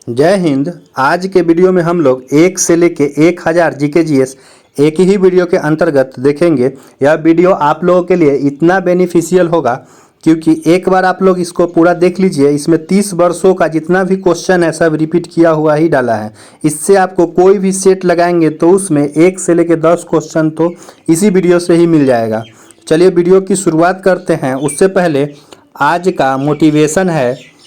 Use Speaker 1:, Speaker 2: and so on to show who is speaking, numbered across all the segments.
Speaker 1: जय हिंद। आज के वीडियो में हम लोग 1 से लेके 1000 जीके जीएस एक ही वीडियो के अंतर्गत देखेंगे। यह वीडियो आप लोगों के लिए इतना बेनिफिशियल होगा क्योंकि एक बार आप लोग इसको पूरा देख लीजिए। इसमें 30 वर्षों का जितना भी क्वेश्चन है सब रिपीट किया हुआ ही डाला है। इससे आपको कोई भी सेट लगाएंगे तो उसमें 1 से लेके 10 क्वेश्चन तो इसी वीडियो से ही मिल जाएगा। चलिए वीडियो की शुरुआत करते हैं। उससे पहले आज का मोटिवेशन है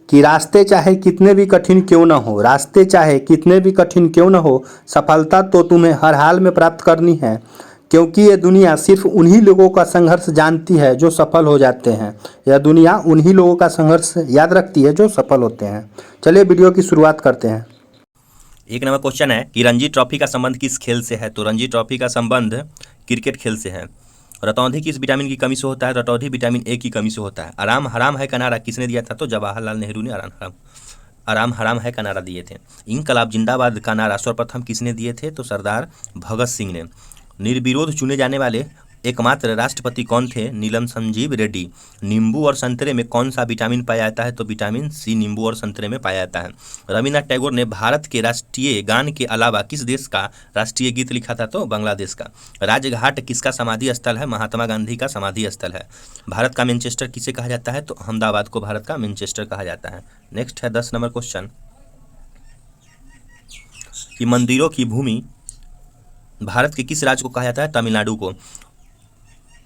Speaker 1: कि रास्ते चाहे कितने भी कठिन क्यों न हो, रास्ते चाहे कितने भी कठिन क्यों न हो, सफलता तो तुम्हें हर हाल में प्राप्त करनी है, क्योंकि यह दुनिया सिर्फ उन्हीं लोगों का संघर्ष जानती है जो सफल हो जाते हैं। यह दुनिया उन्हीं लोगों का संघर्ष याद रखती है जो सफल होते हैं। चलिए वीडियो की शुरुआत करते हैं।
Speaker 2: एक नंबर क्वेश्चन है कि रणजी ट्रॉफी का संबंध किस खेल से है। तो रणजी ट्रॉफी का संबंध क्रिकेट खेल से है। रतौंधी किस विटामिन की कमी से होता है। रतौंधी विटामिन ए की कमी से होता है। आराम हराम है का नारा किसने दिया था। तो जवाहरलाल नेहरू ने आराम हराम है का नारा दिए थे। इनकलाब जिंदाबाद का नारा सर्वप्रथम किसने दिए थे। तो सरदार भगत सिंह ने। निर्विरोध चुने जाने वाले एकमात्र राष्ट्रपति कौन थे। नीलम संजीव रेड्डी। नींबू और संतरे में कौन सा विटामिन पाया जाता है। तो विटामिन सी नींबू और संतरे में पाया जाता है। रविन्द्रनाथ टैगोर ने भारत के राष्ट्रीय गान के अलावा किस देश का राष्ट्रीय गीत लिखा था। तो बांग्लादेश का। राजघाट किसका समाधि स्थल है। महात्मा गांधी का समाधि स्थल है। भारत का मैनचेस्टर किसे कहा जाता है। तो अहमदाबाद को भारत का मैनचेस्टर कहा जाता है। नेक्स्ट है 10 नंबर क्वेश्चन कि मंदिरों की भूमि भारत के किस राज्य को कहा जाता है। तमिलनाडु को।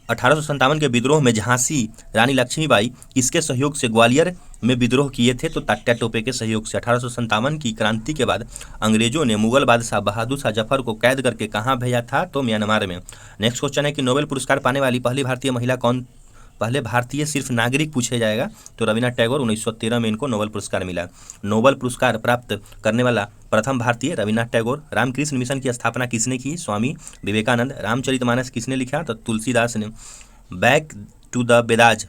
Speaker 2: 1857 के विद्रोह में झांसी रानी लक्ष्मीबाई किसके सहयोग से ग्वालियर में विद्रोह किए थे। तो तात्या टोपे के सहयोग से। 1857 की क्रांति के बाद अंग्रेजों ने मुगल बादशाह बहादुर शाह जफर को कैद करके कहाँ भेजा था। तो म्यांमार में। नेक्स्ट क्वेश्चन है कि नोबेल पुरस्कार पाने वाली पहली भारतीय महिला कौन। पहले भारतीय सिर्फ नागरिक पूछे जाएगा। तो रविन्द्रनाथ टैगोर 1913 में इनको नोबेल पुरस्कार मिला। नोबेल पुरस्कार प्राप्त करने वाला प्रथम भारतीय रविन्द्रनाथ टैगोर। रामकृष्ण मिशन की स्थापना किसने की। स्वामी विवेकानंद। रामचरितमानस किसने लिखा। तो तुलसीदास ने। बैक टू द वेदाज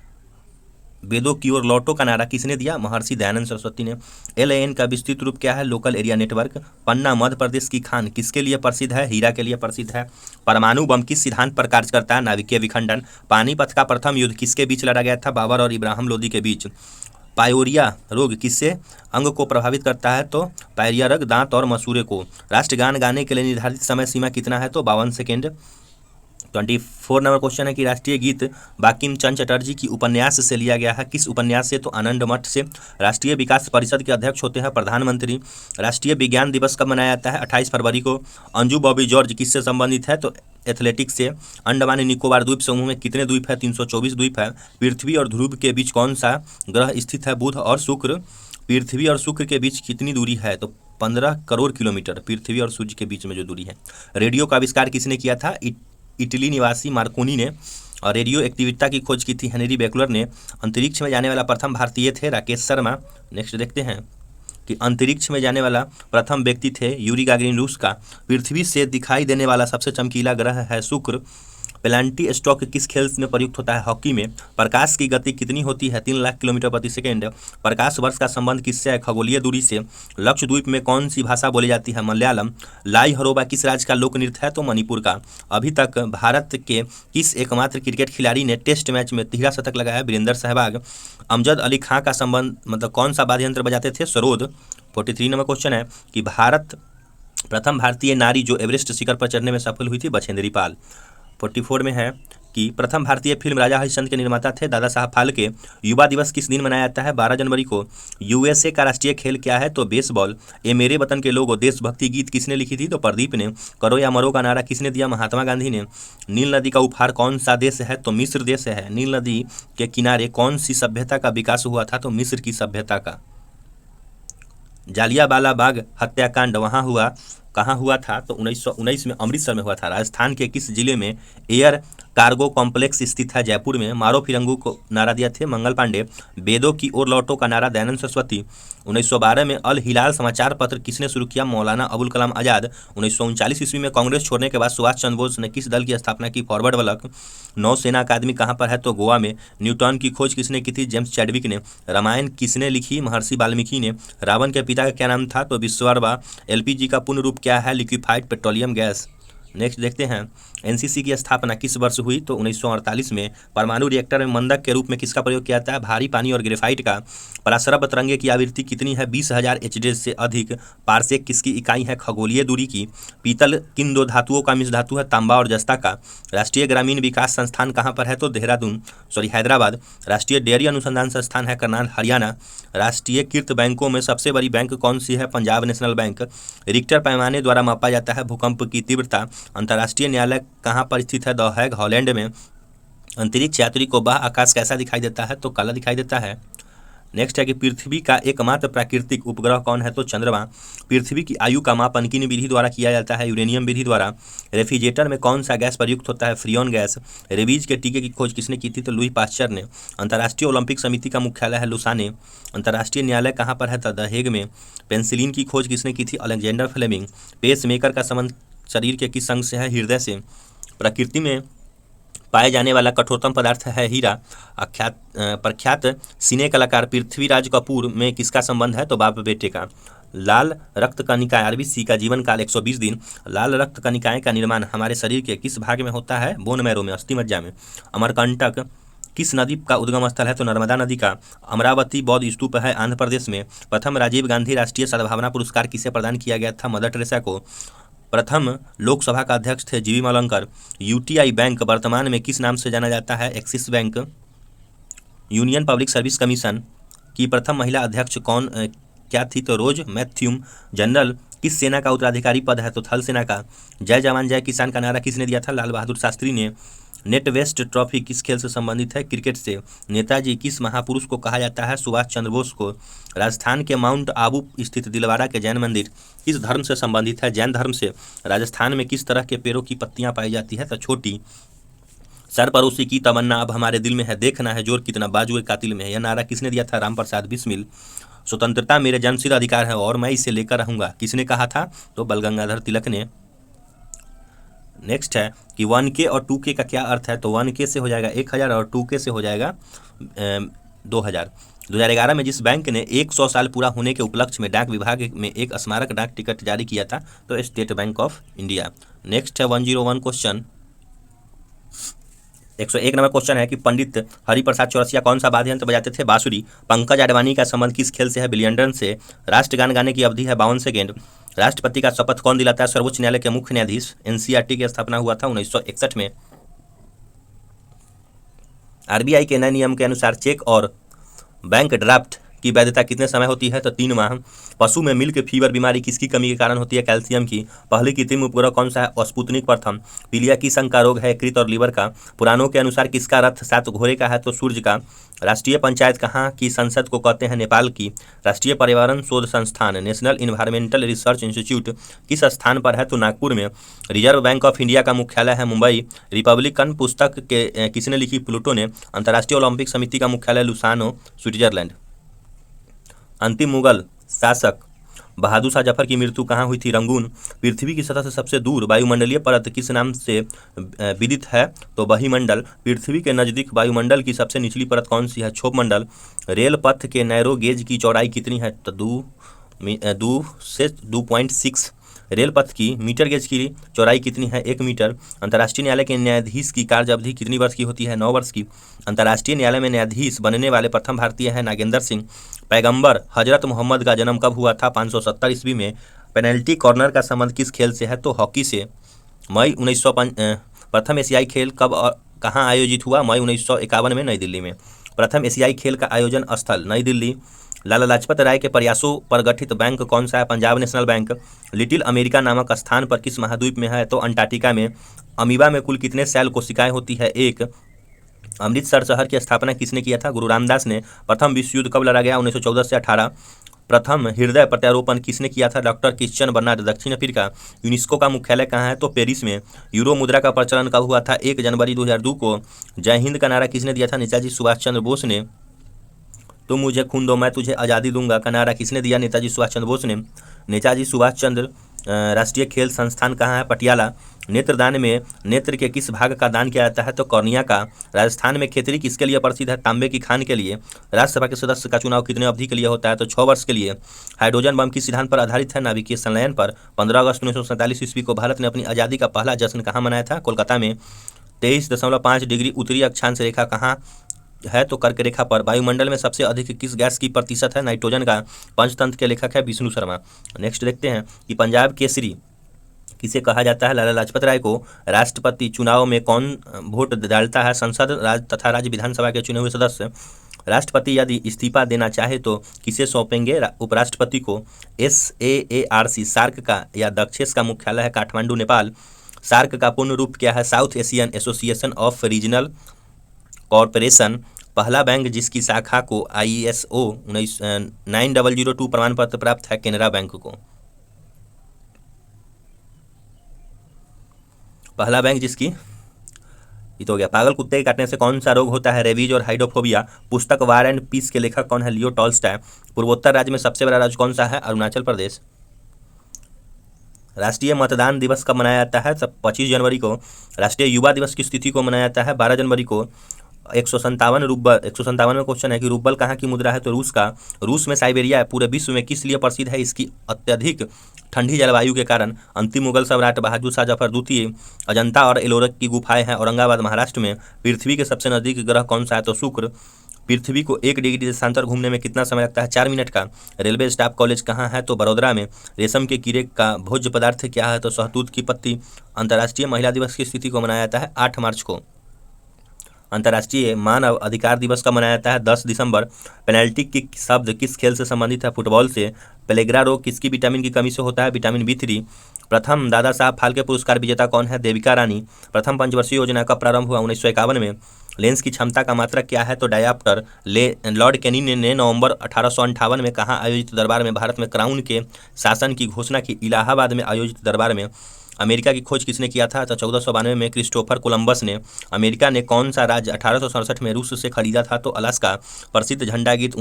Speaker 2: वेदों की ओर लौटो का नारा किसने दिया। महर्षि दयानंद सरस्वती ने। LAN का विस्तृत रूप क्या है। Local area network. Panna Madhya Pradesh की खान किसके लिए प्रसिद्ध है। हीरा के लिए प्रसिद्ध है। परमाणु बम किस सिद्धांत पर कार्य करता है। नाभिकीय विखंडन। पानीपत का प्रथम युद्ध किसके बीच लड़ा गया था। बाबर और इब्राहिम लोदी के बीच। पायोरिया रोग किससे अंग को प्रभावित करता है। तो पायरिया रोग दांत और मसूड़े को। राष्ट्रगान गाने के लिए निर्धारित समय सीमा कितना है। तो 52 सेकेंड। 24 नंबर क्वेश्चन है कि राष्ट्रीय गीत बंकिम चंद्र चटर्जी की उपन्यास से लिया गया है। किस उपन्यास से। तो आनंद मठ से। राष्ट्रीय विकास परिषद के अध्यक्ष होते हैं प्रधानमंत्री। राष्ट्रीय विज्ञान दिवस कब मनाया जाता है। 28 फरवरी को। अंजू बॉबी जॉर्ज किससे संबंधित है। तो एथलेटिक्स से। अंडमान निकोबार द्वीप समूह में कितने द्वीप है। 324 द्वीप है। पृथ्वी और ध्रुव के बीच कौन सा ग्रह स्थित है। बुध और शुक्र। पृथ्वी और शुक्र के बीच कितनी दूरी है। तो 15 करोड़ किलोमीटर पृथ्वी और सूर्य के बीच में जो दूरी है। रेडियो का आविष्कार किसने किया था। इटली निवासी मार्कोनी ने। और रेडियो एक्टिविटी की खोज की थी हेनरी बेकलर ने। अंतरिक्ष में जाने वाला प्रथम भारतीय थे राकेश शर्मा। नेक्स्ट देखते हैं कि अंतरिक्ष में जाने वाला प्रथम व्यक्ति थे यूरी गागरिन रूस का। पृथ्वी से दिखाई देने वाला सबसे चमकीला ग्रह है शुक्र। पेनाल्टी स्ट्रोक किस खेल में प्रयुक्त होता है। हॉकी में। प्रकाश की गति कितनी होती है। 3 लाख किलोमीटर प्रति सेकेंड। प्रकाश वर्ष का संबंध किससे है। खगोलीय दूरी से। लक्षद्वीप में कौन सी भाषा बोली जाती है। मलयालम। लाई हरोबा किस राज्य का लोक नृत्य है। तो मणिपुर का। अभी तक भारत के किस एकमात्र क्रिकेट खिलाड़ी ने टेस्ट मैच में 13 शतक लगाया। वीरेंद्र सहवाग। अमजद अली खां का संबंध कौन सा वाद्य यंत्र बजाते थे। सरोद। 43 नंबर क्वेश्चन है कि प्रथम भारतीय नारी जो एवरेस्ट शिखर पर चढ़ने में सफल हुई थी। बछेंद्री पाल। 44 में है कि प्रथम भारतीय फिल्म राजा हरिश्चंद्र के निर्माता थे दादा साहब फाल्के। युवा दिवस किस दिन मनाया जाता है। 12 जनवरी को। USA का राष्ट्रीय खेल क्या है। तो बेसबॉल। ए मेरे वतन के लोगों देशभक्ति गीत किसने लिखी थी। तो प्रदीप ने। करो या मरो का नारा किसने दिया। महात्मा गांधी ने। नील नदी का उपहार कौन सा देश है। तो मिस्र देश है। नील नदी के किनारे कौन सी सभ्यता का विकास हुआ था। तो मिस्र की सभ्यता का। जालियांवाला बाग हत्याकांड वहाँ हुआ कहाँ हुआ था। तो 1919 में अमृतसर में हुआ था। राजस्थान के किस जिले में एयर कार्गो कॉम्प्लेक्स स्थित है। जयपुर में। मारो फिरंगू को नारा दिया थे मंगल पांडे। वेदों की ओर लौटो का नारा दयानंद सरस्वती। 1912 में अल हिलाल समाचार पत्र किसने शुरू किया। मौलाना अबुल कलाम आजाद। 1939 ईस्वी में कांग्रेस छोड़ने के बाद सुभाष चंद्र बोस ने किस दल की स्थापना की। Forward block. नौसेना अकादमी कहाँ पर है। तो गोवा में। न्यूटन की खोज किसने की थी। जेम्स चैडविक ने। रामायण किसने लिखी। महर्षि वाल्मीकि ने। रावण के पिता का क्या नाम था। तो विश्वकर्मा। LPG का पूर्ण रूप क्या है। Liquefied petroleum gas. नेक्स्ट देखते हैं एनसीसी की स्थापना किस वर्ष हुई, तो 1948 में। परमाणु रिएक्टर में मंदक के रूप में किसका प्रयोग किया जाता है, भारी पानी और ग्रेफाइट का। परासरब तरंगे की आवृत्ति कितनी है, 20,000 एचडी से अधिक। पारसेक किसकी इकाई है, खगोलीय दूरी की। पीतल किन दो धातुओं का मिश्र धातु है, तांबा और जस्ता का। राष्ट्रीय ग्रामीण विकास संस्थान कहाँ पर है, तो हैदराबाद। राष्ट्रीय डेयरी अनुसंधान संस्थान है करनाल, हरियाणा। राष्ट्रीयकृत बैंकों में सबसे बड़ी बैंक कौन सी है, पंजाब नेशनल बैंक। रिक्टर पैमाने द्वारा मापा जाता है भूकंप की तीव्रता। अंतर्राष्ट्रीय न्यायालय कहाँ पर स्थित है, द हेग, हॉलैंड में। अंतरिक्ष यात्री को बाह्य आकाश कैसा दिखाई देता है, तो काला दिखाई देता है। नेक्स्ट है कि पृथ्वी का एकमात्र प्राकृतिक उपग्रह कौन है, तो चंद्रमा। पृथ्वी की आयु का मापन किन विधि द्वारा किया जाता है, यूरेनियम विधि द्वारा। रेफ्रिजरेटर में कौन सा गैस प्रयुक्त होता है, फ्रियोन गैस। रेबीज के टीके की खोज किसने की थी, तो लुई पाश्चर ने। अंतर्राष्ट्रीय ओलंपिक समिति का मुख्यालय है लुसाने। अंतर्राष्ट्रीय न्यायालय कहाँ पर है, द हेग में। पेंसिलिन की खोज किसने की थी, अलेक्जेंडर फ्लेमिंग। पेस मेकर का संबंध शरीर के किस अंग से है, हृदय से। प्रकृति में पाए जाने वाला कठोरतम पदार्थ है हीरा। प्रख्यात सिने कलाकार पृथ्वीराज कपूर में किसका संबंध है, तो बाप बेटे का। लाल रक्त कणिकाएं, आरबीसी का जीवन काल 120 दिन। लाल रक्त कणिकाएं का निर्माण हमारे शरीर के किस भाग में होता है, बोन मैरो में, अस्थि मज्जा में। अमरकंटक किस नदी का उद्गम स्थल है, तो नर्मदा नदी का। अमरावती बौद्ध स्तूप है आंध्र प्रदेश में। प्रथम राजीव गांधी राष्ट्रीय सद्भावना पुरस्कार किसे प्रदान किया गया था, मदर टेरेसा को। प्रथम लोकसभा का अध्यक्ष थे जीवी मलंकर। यूटीआई बैंक वर्तमान में किस नाम से जाना जाता है, axis bank. Union public service commission की प्रथम महिला अध्यक्ष क्या थी, तो रोज मैथ्यूम। जनरल किस सेना का उत्तराधिकारी पद है, तो थल सेना का। जय जवान जय किसान का नारा किसने दिया था, लाल बहादुर शास्त्री ने। नेट वेस्ट ट्रॉफी किस खेल से संबंधित है, क्रिकेट से। नेताजी किस महापुरुष को कहा जाता है, सुभाष चंद्र बोस को। राजस्थान के माउंट आबू स्थित दिलवाड़ा के जैन मंदिर किस धर्म से संबंधित है, जैन धर्म से। राजस्थान में किस तरह के पेड़ों की पत्तियां पाई जाती है, तो छोटी। सरपरोसी की तमन्ना अब हमारे दिल में है, देखना है जोर कितना बाजुए कातिल में है। यह नारा किसने दिया था, राम प्रसाद बिस्मिल। स्वतंत्रता मेरे जन्मसिद्ध अधिकार है और मैं इसे लेकर रहूंगा, किसने कहा था, तो बल गंगाधर तिलक ने। नेक्स्ट है कि 1K और 2K का क्या अर्थ है, तो 1K से हो जाएगा 1000 और 2K से हो जाएगा 2000। 2011 में जिस बैंक ने 100 साल पूरा होने के उपलक्ष्य में डाक विभाग में एक स्मारक डाक टिकट जारी किया था, तो state bank of India. Next है 101 क्वेश्चन। 101 नंबर क्वेश्चन है कि पंडित हरिप्रसाद चौरसिया कौन सा वाद्य यंत्र बजाते थे, बांसुरी। पंकज आडवाणी का संबंध किस खेल से है, बिलियंडर से। राष्ट्रगान गाने की अवधि है 52 सेकेंड। राष्ट्रपति का शपथ कौन दिलाता है, सर्वोच्च न्यायालय के मुख्य न्यायाधीश। एनसीईआरटी की स्थापना हुआ था 1961 में। आरबीआई के नए नियम के अनुसार चेक और बैंक ड्राफ्ट की वैधता कितने समय होती है, तो 3 माह। पशु में मिल्क फीवर बीमारी किसकी कमी के कारण होती है, कैल्शियम की। पहली कृत्रिम उपग्रह कौन सा है, स्पुतनिक प्रथम। पीलिया की संघ का रोग है, यकृत और लीवर का। पुराणों के अनुसार किसका रथ 7 घोड़े का है, तो सूर्य का। राष्ट्रीय पंचायत कहाँ की संसद को कहते हैं, नेपाल की। राष्ट्रीय पर्यावरण शोध संस्थान नेशनल इन्वायरमेंटल रिसर्च इंस्टीट्यूट किस स्थान पर है, तो नागपुर में। रिजर्व बैंक ऑफ इंडिया का मुख्यालय है मुंबई। रिपब्लिकन पुस्तक के किसने लिखी, प्लूटो ने। अंतर्राष्ट्रीय ओलंपिक समिति का मुख्यालय लुसानो, स्विट्जरलैंड। अंतिम मुगल शासक बहादुर शाह जफर की मृत्यु कहाँ हुई थी, रंगून। पृथ्वी की सतह से सबसे दूर वायुमंडलीय परत किस नाम से विदित है, तो बहिमंडल। पृथ्वी के नजदीक वायुमंडल की सबसे निचली परत कौन सी है, क्षोभमंडल। रेल पथ के नैरो गेज की चौड़ाई कितनी है, तो 2 से 2.6। रेल पथ की मीटर गेज की चौड़ाई कितनी है, 1 मीटर। अंतर्राष्ट्रीय न्यायालय के न्यायाधीश की कार्य अवधि कितनी वर्ष की होती है, 9 वर्ष की। अंतर्राष्ट्रीय न्यायालय में न्यायाधीश बनने वाले प्रथम भारतीय है नागेंद्र सिंह। पैगंबर हजरत मोहम्मद का जन्म कब हुआ था, 570 ईस्वी में। पेनल्टी कॉर्नर का संबंध किस खेल से है, तो हॉकी से। मई 1905 प्रथम एशियाई खेल कब और कहाँ आयोजित हुआ, मई 1951 में नई दिल्ली में। प्रथम एशियाई खेल का आयोजन स्थल नई दिल्ली। लाला लाजपत राय के प्रयासों पर गठित बैंक कौन सा है, Punjab national bank. Little America नामक स्थान पर किस महाद्वीप में है, तो अंटार्कटिका में। अमीबा में कुल कितने सेल कोशिकाएं होती है, 1। अमृतसर शहर की स्थापना किसने किया था, गुरु रामदास ने। प्रथम विश्व युद्ध कब लड़ा गया, 1914 से 18। प्रथम हृदय प्रत्यारोपण किसने किया था, डॉक्टर क्रिश्चियन बर्नार्ड, दक्षिण अफ्रीका। यूनेस्को का मुख्यालय कहाँ है, तो पेरिस में। यूरो मुद्रा का प्रचलन कब हुआ था, 1 जनवरी 2002 को। जय हिंद का नारा किसने दिया था, नेताजी सुभाष चंद्र बोस ने। तुम मुझे खून दो मैं तुझे आज़ादी दूंगा का नारा किसने दिया, नेताजी सुभाष चंद्र बोस ने। नेताजी सुभाष चंद्र राष्ट्रीय खेल संस्थान कहाँ है? पटियाला। नेत्रदान में नेत्र के किस भाग का दान किया जाता है? तो कॉर्निया का। राजस्थान में खेतरी किसके लिए प्रसिद्ध है? तांबे की खान के लिए। राज्यसभा के सदस्य का चुनाव कितने अवधि के लिए होता है? तो 6 वर्ष के लिए। हाइड्रोजन बम किस सिद्धांत पर आधारित है? नाभिकीय संलयन पर। 15 अगस्त 1947 ईस्वी को भारत ने अपनी आज़ादी का पहला जश्न कहाँ मनाया था? कोलकाता में। 23.5 डिग्री उत्तरी अक्षांश रेखा कहाँ है? तो कर्क रेखा पर। वायुमंडल में सबसे अधिक किस गैस की प्रतिशत है? नाइट्रोजन का। पंचतंत्र के लेखक है विष्णु शर्मा। नेक्स्ट देखते हैं कि पंजाब केसरी किसे कहा जाता है? लाला लाजपत राय को। राष्ट्रपति चुनाव में कौन वोट डालता है? संसद तथा राज्य विधानसभा के चुने हुए सदस्य। राष्ट्रपति यदि इस्तीफा देना चाहे तो किसे सौंपेंगे? उपराष्ट्रपति को। SAARC सार्क का या दक्षेस का मुख्यालय है काठमांडू, नेपाल। सार्क का पूर्ण रूप क्या है? South Asian association of regional corporation. पहला बैंक जिसकी शाखा को ISO 9002 प्रमाण पत्र प्राप्त है? केनरा बैंक को। पहला बैंक जिसकी, ये तो हो गया। पागल कुत्ते के काटने से कौन सा रोग होता है? रेबीज और हाइड्रोफोबिया। पुस्तक वार एंड पीस के लेखक कौन है? Leo Tolstoy. पूर्वोत्तर राज्य में सबसे बड़ा राज्य कौन सा है? अरुणाचल प्रदेश। राष्ट्रीय मतदान दिवस कब मनाया जाता है? 25 जनवरी को। राष्ट्रीय युवा दिवस किस तिथि को मनाया जाता है? 12 जनवरी को। 157 रूबल, 157 में क्वेश्चन है कि रूबल कहाँ की मुद्रा है? तो रूस का। रूस में साइबेरिया है। पूरे विश्व में किस लिए प्रसिद्ध है? इसकी अत्यधिक ठंडी जलवायु के कारण। अंतिम मुगल सम्राट बहादुर शाह जफर द्वितीय। अजंता और एलोरा की गुफाएं हैं औरंगाबाद, महाराष्ट्र में। पृथ्वी के सबसे नजदीक ग्रह कौन सा है? तो शुक्र। पृथ्वी को 1 डिग्री देशांतर घूमने में कितना समय लगता है? 4 मिनट का। रेलवे स्टाफ कॉलेज कहाँ है? तो बड़ोदरा में। रेशम के कीड़े का भोज्य पदार्थ क्या है? तो शहतूत की पत्ती। अंतर्राष्ट्रीय महिला दिवस की तिथि को मनाया जाता है? 8 मार्च को। अंतर्राष्ट्रीय मानव अधिकार दिवस कब मनाया जाता है? 10 दिसंबर। पेनल्टी किक शब्द किस खेल से संबंधित है? फुटबॉल से। प्लेग्रा रोग किसकी विटामिन की कमी से होता है? Vitamin B3। प्रथम दादा साहब फाल्के पुरस्कार विजेता कौन है? देविका रानी। प्रथम पंचवर्षीय योजना कब प्रारंभ हुआ? 1951 में। लेंस की क्षमता का मात्रक क्या है? तो डायाप्टर। लॉर्ड कैनिंग ने नवंबर 1858 में कहाँ आयोजित दरबार में भारत में क्राउन के शासन की घोषणा की? इलाहाबाद में आयोजित दरबार में। अमेरिका की खोज किसने किया था? तो 1492 में क्रिस्टोफर कोलंबस ने। अमेरिका ने कौन सा राज्य 1867 में रूस से खरीदा था? तो अलास्का। प्रसिद्ध झंडा गीत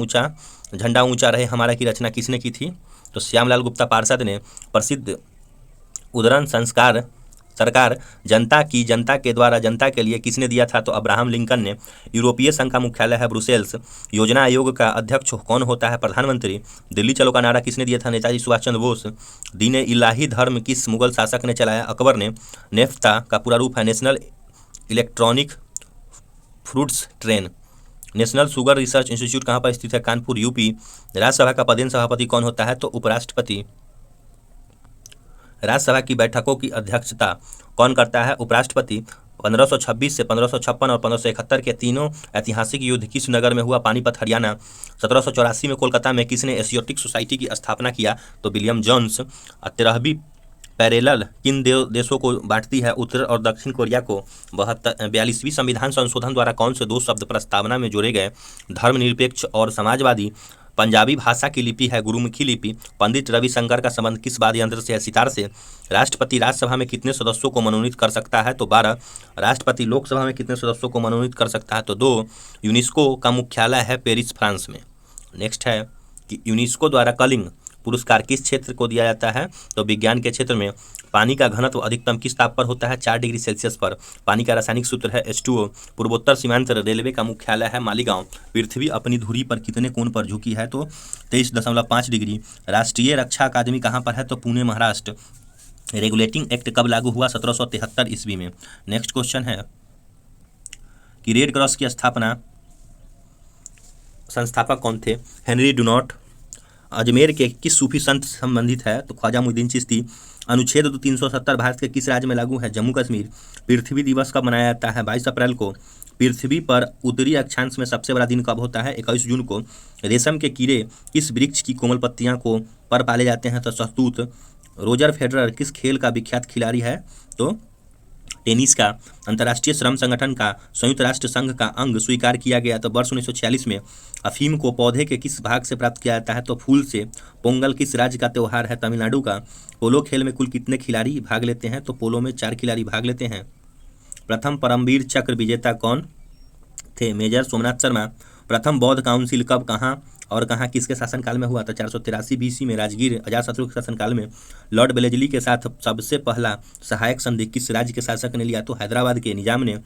Speaker 2: झंडा ऊंचा रहे हमारा की रचना किसने की थी? तो श्यामलाल गुप्ता पार्षद ने। प्रसिद्ध उद्धरण संस्कार सरकार जनता के द्वारा जनता के लिए किसने दिया था? तो अब्राहम लिंकन ने। यूरोपीय संघ का मुख्यालय है ब्रुसेल्स। योजना आयोग का अध्यक्ष कौन होता है? प्रधानमंत्री। दिल्ली चलो का नारा किसने दिया था? नेताजी सुभाष चंद्र बोस। दीन इलाही धर्म किस मुगल शासक ने चलाया? अकबर ने। नेफ्ता का पूरा रूप है national electronic fruits train. National sugar research institute कहाँ पर स्थित है? कानपुर, यूपी। राज्यसभा का पदेन सभापति कौन होता है? तो उपराष्ट्रपति। राज्यसभा की बैठकों की अध्यक्षता कौन करता है? उपराष्ट्रपति। 1526 से 1556 और 1571 के तीनों ऐतिहासिक युद्ध किस नगर में हुआ? पानीपत, हरियाणा। 1784 में कोलकाता में किसने एशियोटिक सोसाइटी की स्थापना किया? तो विलियम जोन्स। 13वीं पैरेलल किन देशों को बांटती है? उत्तर और दक्षिण कोरिया को। 42वीं संविधान संशोधन द्वारा कौन से 2 शब्द प्रस्तावना में जोड़े गए? धर्मनिरपेक्ष और समाजवादी। पंजाबी भाषा की लिपि है गुरुमुखी लिपि। पंडित रविशंकर का संबंध किस वाद्य यंत्र से है? सितार से। राष्ट्रपति राज्यसभा में कितने सदस्यों को मनोनीत कर सकता है? तो 12। राष्ट्रपति लोकसभा में कितने सदस्यों को मनोनीत कर सकता है? तो 2। यूनेस्को का मुख्यालय है पेरिस, फ्रांस में। नेक्स्ट है कि यूनेस्को द्वारा कलिंग पुरस्कार किस क्षेत्र को दिया जाता है? तो विज्ञान के क्षेत्र में। पानी का घनत्व अधिकतम किस ताप पर होता है? 4 डिग्री सेल्सियस पर। पानी का रासायनिक सूत्र है H2O। पूर्वोत्तर सीमांत रेलवे का मुख्यालय है मालीगांव। पृथ्वी अपनी धुरी पर कितने कोण पर झुकी है? तो 23.5 डिग्री। राष्ट्रीय रक्षा अकादमी कहाँ पर है? तो पुणे, महाराष्ट्र। रेगुलेटिंग एक्ट कब लागू हुआ? 1773 ईस्वी में। नेक्स्ट क्वेश्चन है कि रेड क्रॉस की संस्थापक कौन थे? हेनरी डुनॉट। अजमेर के किस सूफी संत संबंधित है? तो ख्वाजा मुइनुद्दीन चिश्ती। अनुच्छेद 370 भारत के किस राज्य में लागू है? जम्मू कश्मीर। पृथ्वी दिवस कब मनाया जाता है? 22 अप्रैल को। पृथ्वी पर उत्तरी अक्षांश में सबसे बड़ा दिन कब होता है? 21 जून को। रेशम के कीड़े किस वृक्ष की कोमल पत्तियां को पर पाले जाते हैं? तो शहतूत। रोजर फेडरर किस खेल का विख्यात खिलाड़ी है? तो टेनिस का। अंतर्राष्ट्रीय श्रम संगठन का संयुक्त राष्ट्र संघ का अंग स्वीकार किया गया तो वर्ष 1946 में। अफीम को पौधे के किस भाग से प्राप्त किया जाता है? तो फूल से। पोंगल किस राज्य का त्यौहार है? तमिलनाडु का। पोलो खेल में कुल कितने खिलाड़ी भाग लेते हैं? तो पोलो में 4 खिलाड़ी भाग लेते हैं। प्रथम परमवीर चक्र विजेता कौन थे? मेजर सोमनाथ शर्मा। प्रथम बौद्ध काउंसिल कब, कहाँ और कहाँ किसके शासनकाल में हुआ? तो 483 BC में राजगीर अजातशत्रु के शासनकाल में। लॉर्ड बेलेजली के साथ सबसे पहला सहायक संधि किस राज्य के शासक ने लिया? तो हैदराबाद के निजाम ने।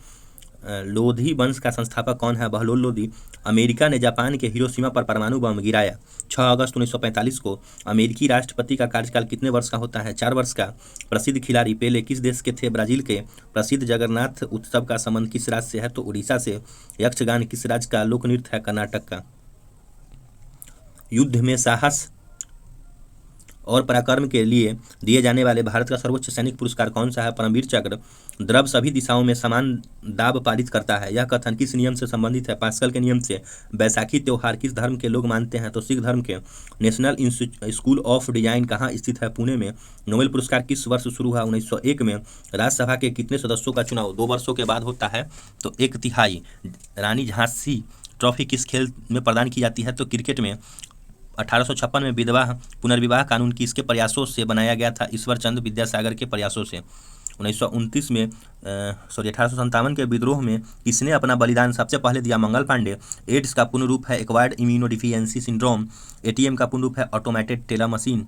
Speaker 2: लोधी वंश का संस्थापक कौन है? बहलोल लोधी। अमेरिका ने जापान के हिरोशिमा पर परमाणु बम गिराया 6 अगस्त 1945 को। अमेरिकी राष्ट्रपति का कार्यकाल कितने वर्ष का होता है? 4 वर्ष का। प्रसिद्ध खिलाड़ी पेले किस देश के थे? ब्राजील के। प्रसिद्ध जगन्नाथ उत्सव का संबंध किस राज्य से है? तो उड़ीसा से। यक्षगान किस राज्य का लोक नृत्य है? कर्नाटक का। युद्ध में साहस और पराक्रम के लिए दिए जाने वाले भारत का सर्वोच्च सैनिक पुरस्कार कौन सा है? परमवीर चक्र। द्रव सभी दिशाओं में समान दाब पारित करता है, यह कथन किस नियम से संबंधित है? पास्कल के नियम से। बैसाखी त्योहार किस धर्म के लोग मानते हैं? तो सिख धर्म के। नेशनल स्कूल ऑफ डिजाइन कहाँ स्थित है? पुणे में। नोबेल पुरस्कार किस वर्ष शुरू हुआ? 1901 में। राज्यसभा के कितने सदस्यों का चुनाव 2 वर्षों के बाद होता है? तो 1/3। रानी झांसी ट्रॉफी किस खेल में प्रदान की जाती है? तो क्रिकेट में। 1856 में विधवा पुनर्विवाह कानून किसके प्रयासों से बनाया गया था? ईश्वर चंद्र विद्यासागर के प्रयासों से। 1929 में 1857 के विद्रोह में किसने अपना बलिदान सबसे पहले दिया? मंगल पांडे। एड्स का पूर्ण रूप है एक्वायर्ड इम्यूनोडिफिशियेंसी सिंड्रोम। एटीएम का पूर्ण रूप है ऑटोमेटेड टेलर मशीन।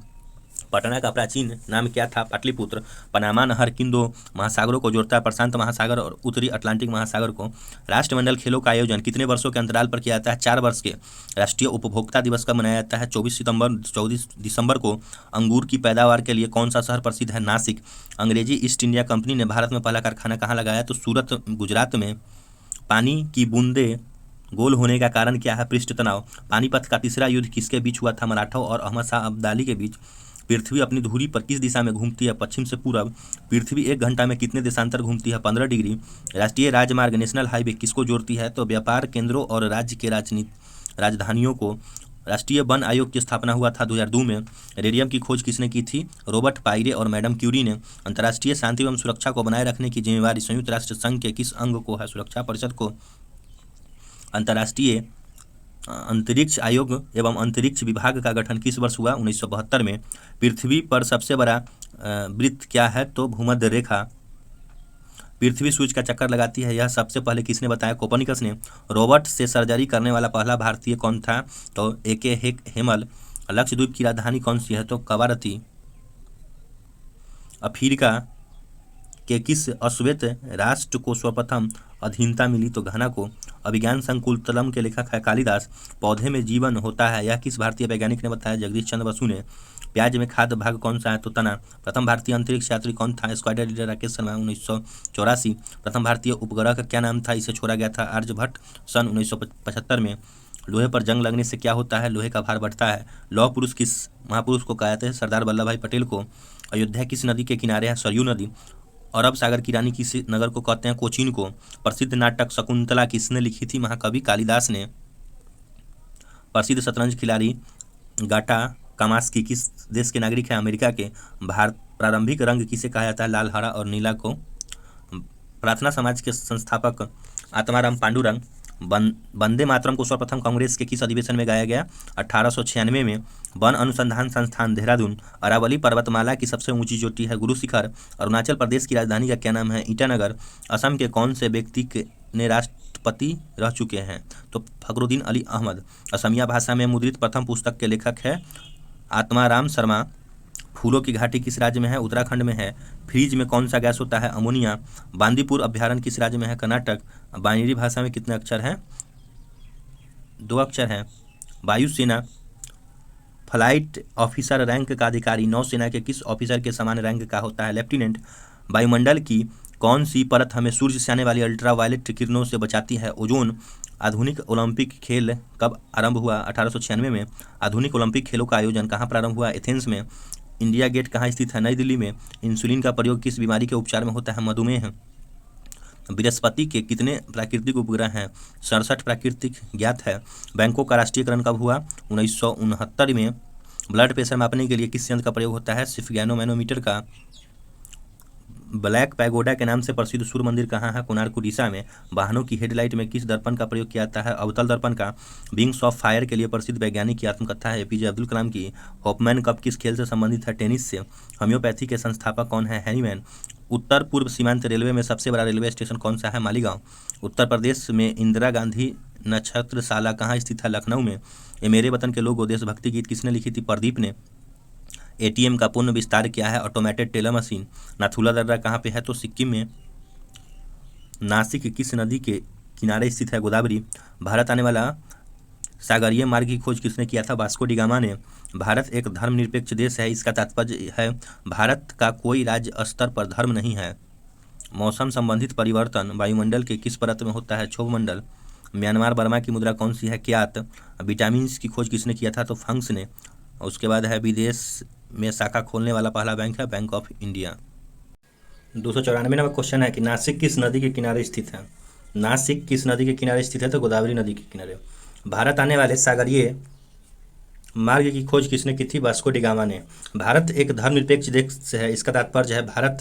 Speaker 2: पटना का प्राचीन नाम क्या था? पाटलिपुत्र। पनामा नहर किन 2 महासागरों को जोड़ता है? प्रशांत महासागर और उत्तरी अटलांटिक महासागर को। राष्ट्रमंडल खेलों का आयोजन कितने वर्षों के अंतराल पर किया जाता है? 4 वर्ष के। राष्ट्रीय उपभोक्ता दिवस कब मनाया जाता है? 24 दिसंबर को। अंगूर की पैदावार के लिए कौन सा शहर प्रसिद्ध है? नासिक। अंग्रेजी ईस्ट इंडिया कंपनी ने भारत में पहला कारखाना कहाँ लगाया? तो सूरत गुजरात में। पानी की बूंदे गोल होने का कारण क्या है? पृष्ठ तनाव। पानीपत का तीसरा युद्ध किसके बीच हुआ था? मराठों और अहमद शाह अब्दाली के बीच। पृथ्वी अपनी धुरी पर किस दिशा में घूमती है? पश्चिम से पूरब। पृथ्वी 1 घंटा में कितने देशांतर घूमती है? 15 डिग्री। राष्ट्रीय राजमार्ग नेशनल हाईवे किसको जोड़ती है? तो व्यापार केंद्रों और राज्य के राजधानियों को। राष्ट्रीय वन आयोग की स्थापना हुआ था 2002 में। रेडियम की खोज किसने की थी? रॉबर्ट पायरे और मैडम क्यूरी ने। अंतर्राष्ट्रीय शांति एवं सुरक्षा को बनाए रखने की जिम्मेवारी संयुक्त राष्ट्र संघ के किस अंग को है? सुरक्षा परिषद को। अंतर्राष्ट्रीय अंतरिक्ष आयोग एवं अंतरिक्ष विभाग का गठन किस वर्ष हुआ? 1972 में। पृथ्वी पर सबसे बड़ा वृत्त क्या है? तो भूमध्य रेखा। पृथ्वी सूर्य का चक्कर लगाती है, यह सबसे पहले किसने बताया? कोपर्निकस ने। रोबोट से सर्जरी करने वाला पहला भारतीय कौन था? तो AK हेमल। लक्षद्वीप की राजधानी कौन सी है? तो कवारती। अफ्रीका के किस अश्वेत राष्ट्र को सर्वप्रथम अधीनता मिली? तो घाना को। अभिज्ञान संकुलतलम के लेखक है कालिदास। पौधे में जीवन होता है, यह किस भारतीय वैज्ञानिक ने बताया? जगदीश चंद्र बसु ने। प्याज में खाद्य भाग कौन सा है? तो तना। प्रथम भारतीय अंतरिक्ष यात्री कौन था? Squadron leader Rakesh Sharma 1984। प्रथम भारतीय उपग्रह का क्या नाम था? इसे छोड़ा गया था आर्यभट्ट सन 1975 में। लोहे पर जंग लगने से क्या होता है? लोहे का भार बढ़ता है। लौह पुरुष किस महापुरुष को कहा जाता है? सरदार वल्लभ भाई पटेल को। अयोध्या किस नदी के किनारे है? सरयू नदी। अरब सागर की रानी किस नगर को कहते हैं? कोचीन को। प्रसिद्ध नाटक शकुंतला किसने लिखी थी? महाकवि कालिदास ने। प्रसिद्ध शतरंज खिलाड़ी गाटा कामास्की किस देश के नागरिक हैं? अमेरिका के। भारत प्रारंभिक रंग किसे कहा जाता है? लाल, हरा और नीला को। प्रार्थना समाज के संस्थापक आत्माराम पांडुरंग। वंदे मातरम को सर्वप्रथम कांग्रेस के किस अधिवेशन में गाया गया? 1896 में। वन अनुसंधान संस्थान देहरादून। अरावली पर्वतमाला की सबसे ऊंची चोटी है गुरु शिखर। अरुणाचल प्रदेश की राजधानी का क्या नाम है? ईटानगर। असम के कौन से व्यक्ति ने राष्ट्रपति रह चुके हैं? तो फखरुद्दीन अली अहमद। असमिया भाषा में मुद्रित प्रथम पुस्तक के लेखक है आत्माराम शर्मा। फूलों की घाटी किस राज्य में है? उत्तराखंड में है। फ्रीज में कौन सा गैस होता है? अमोनिया। बांदीपुर अभ्यारण्य किस राज्य में है? कर्नाटक। बाइनरी भाषा में कितने अक्षर हैं? 2 अक्षर हैं। वायुसेना फ्लाइट ऑफिसर रैंक का अधिकारी नौसेना के किस ऑफिसर के समान रैंक का होता है? लेफ्टिनेंट। वायुमंडल की कौन सी परत हमें सूर्य से आने वाली अल्ट्रावायलेट किरणों से बचाती है? ओजोन। आधुनिक ओलंपिक खेल कब आरंभ हुआ? 1896 में। आधुनिक ओलंपिक खेलों का आयोजन कहाँ प्रारंभ हुआ? एथेंस में। इंडिया गेट कहाँ स्थित है? नई दिल्ली में। इंसुलिन का प्रयोग किस बीमारी के उपचार में होता है? मधुमेह। बृहस्पति के कितने प्राकृतिक उपग्रह हैं? 67 प्राकृतिक ज्ञात है। बैंकों का राष्ट्रीयकरण कब हुआ? 1969 में। ब्लड प्रेशर मापने के लिए किस यंत्र का प्रयोग होता है? स्फिगेनो मैनोमीटर का। ब्लैक पैगोडा के नाम से प्रसिद्ध सूर्य मंदिर कहाँ है? कोणार्क उड़ीसा में। वाहनों की हेडलाइट में किस दर्पण का प्रयोग किया जाता है? अवतल दर्पण का। विंग्स ऑफ फायर के लिए प्रसिद्ध वैज्ञानिक की आत्मकथा है APJ अब्दुल कलाम की। हॉपमैन कप किस खेल से संबंधित है? टेनिस से। होम्योपैथी के संस्थापक कौन है? हैनीमैन। उत्तर पूर्व सीमांत रेलवे में सबसे बड़ा रेलवे स्टेशन कौन सा है? मालीगांव। उत्तर प्रदेश में इंदिरा गांधी नक्षत्रशाला कहाँ स्थित है? लखनऊ में। ये मेरे वतन के लोगों देशभक्ति गीत किसने लिखी थी? प्रदीप ने। एटीएम का पूर्ण विस्तार क्या है? Automated teller machine. नाथुला दर्रा कहाँ पे है? तो सिक्किम में। नासिक किस नदी के किनारे स्थित है? गोदावरी। भारत आने वाला सागरीय मार्ग की खोज किसने किया था? वास्को डी गामा ने। भारत एक धर्मनिरपेक्ष देश है, इसका तात्पर्य है भारत का कोई राज्य स्तर पर धर्म नहीं है। मौसम संबंधित परिवर्तन वायुमंडल के किस परत में होता है? क्षोभ मंडल। म्यांमार बर्मा की मुद्रा कौन सी है? क्यात। विटामिन की खोज किसने किया था? तो फंक्स ने। उसके बाद है विदेश में शाखा खोलने वाला पहला बैंक है bank of India. 294 number question है कि नासिक किस नदी के किनारे स्थित है? नासिक किस नदी के किनारे स्थित है? तो गोदावरी नदी के किनारे। भारत आने वाले सागरीय मार्ग की खोज किसने की थी? वास्को डी गामा ने। भारत एक धर्मनिरपेक्ष देश है, इसका तात्पर्य है भारत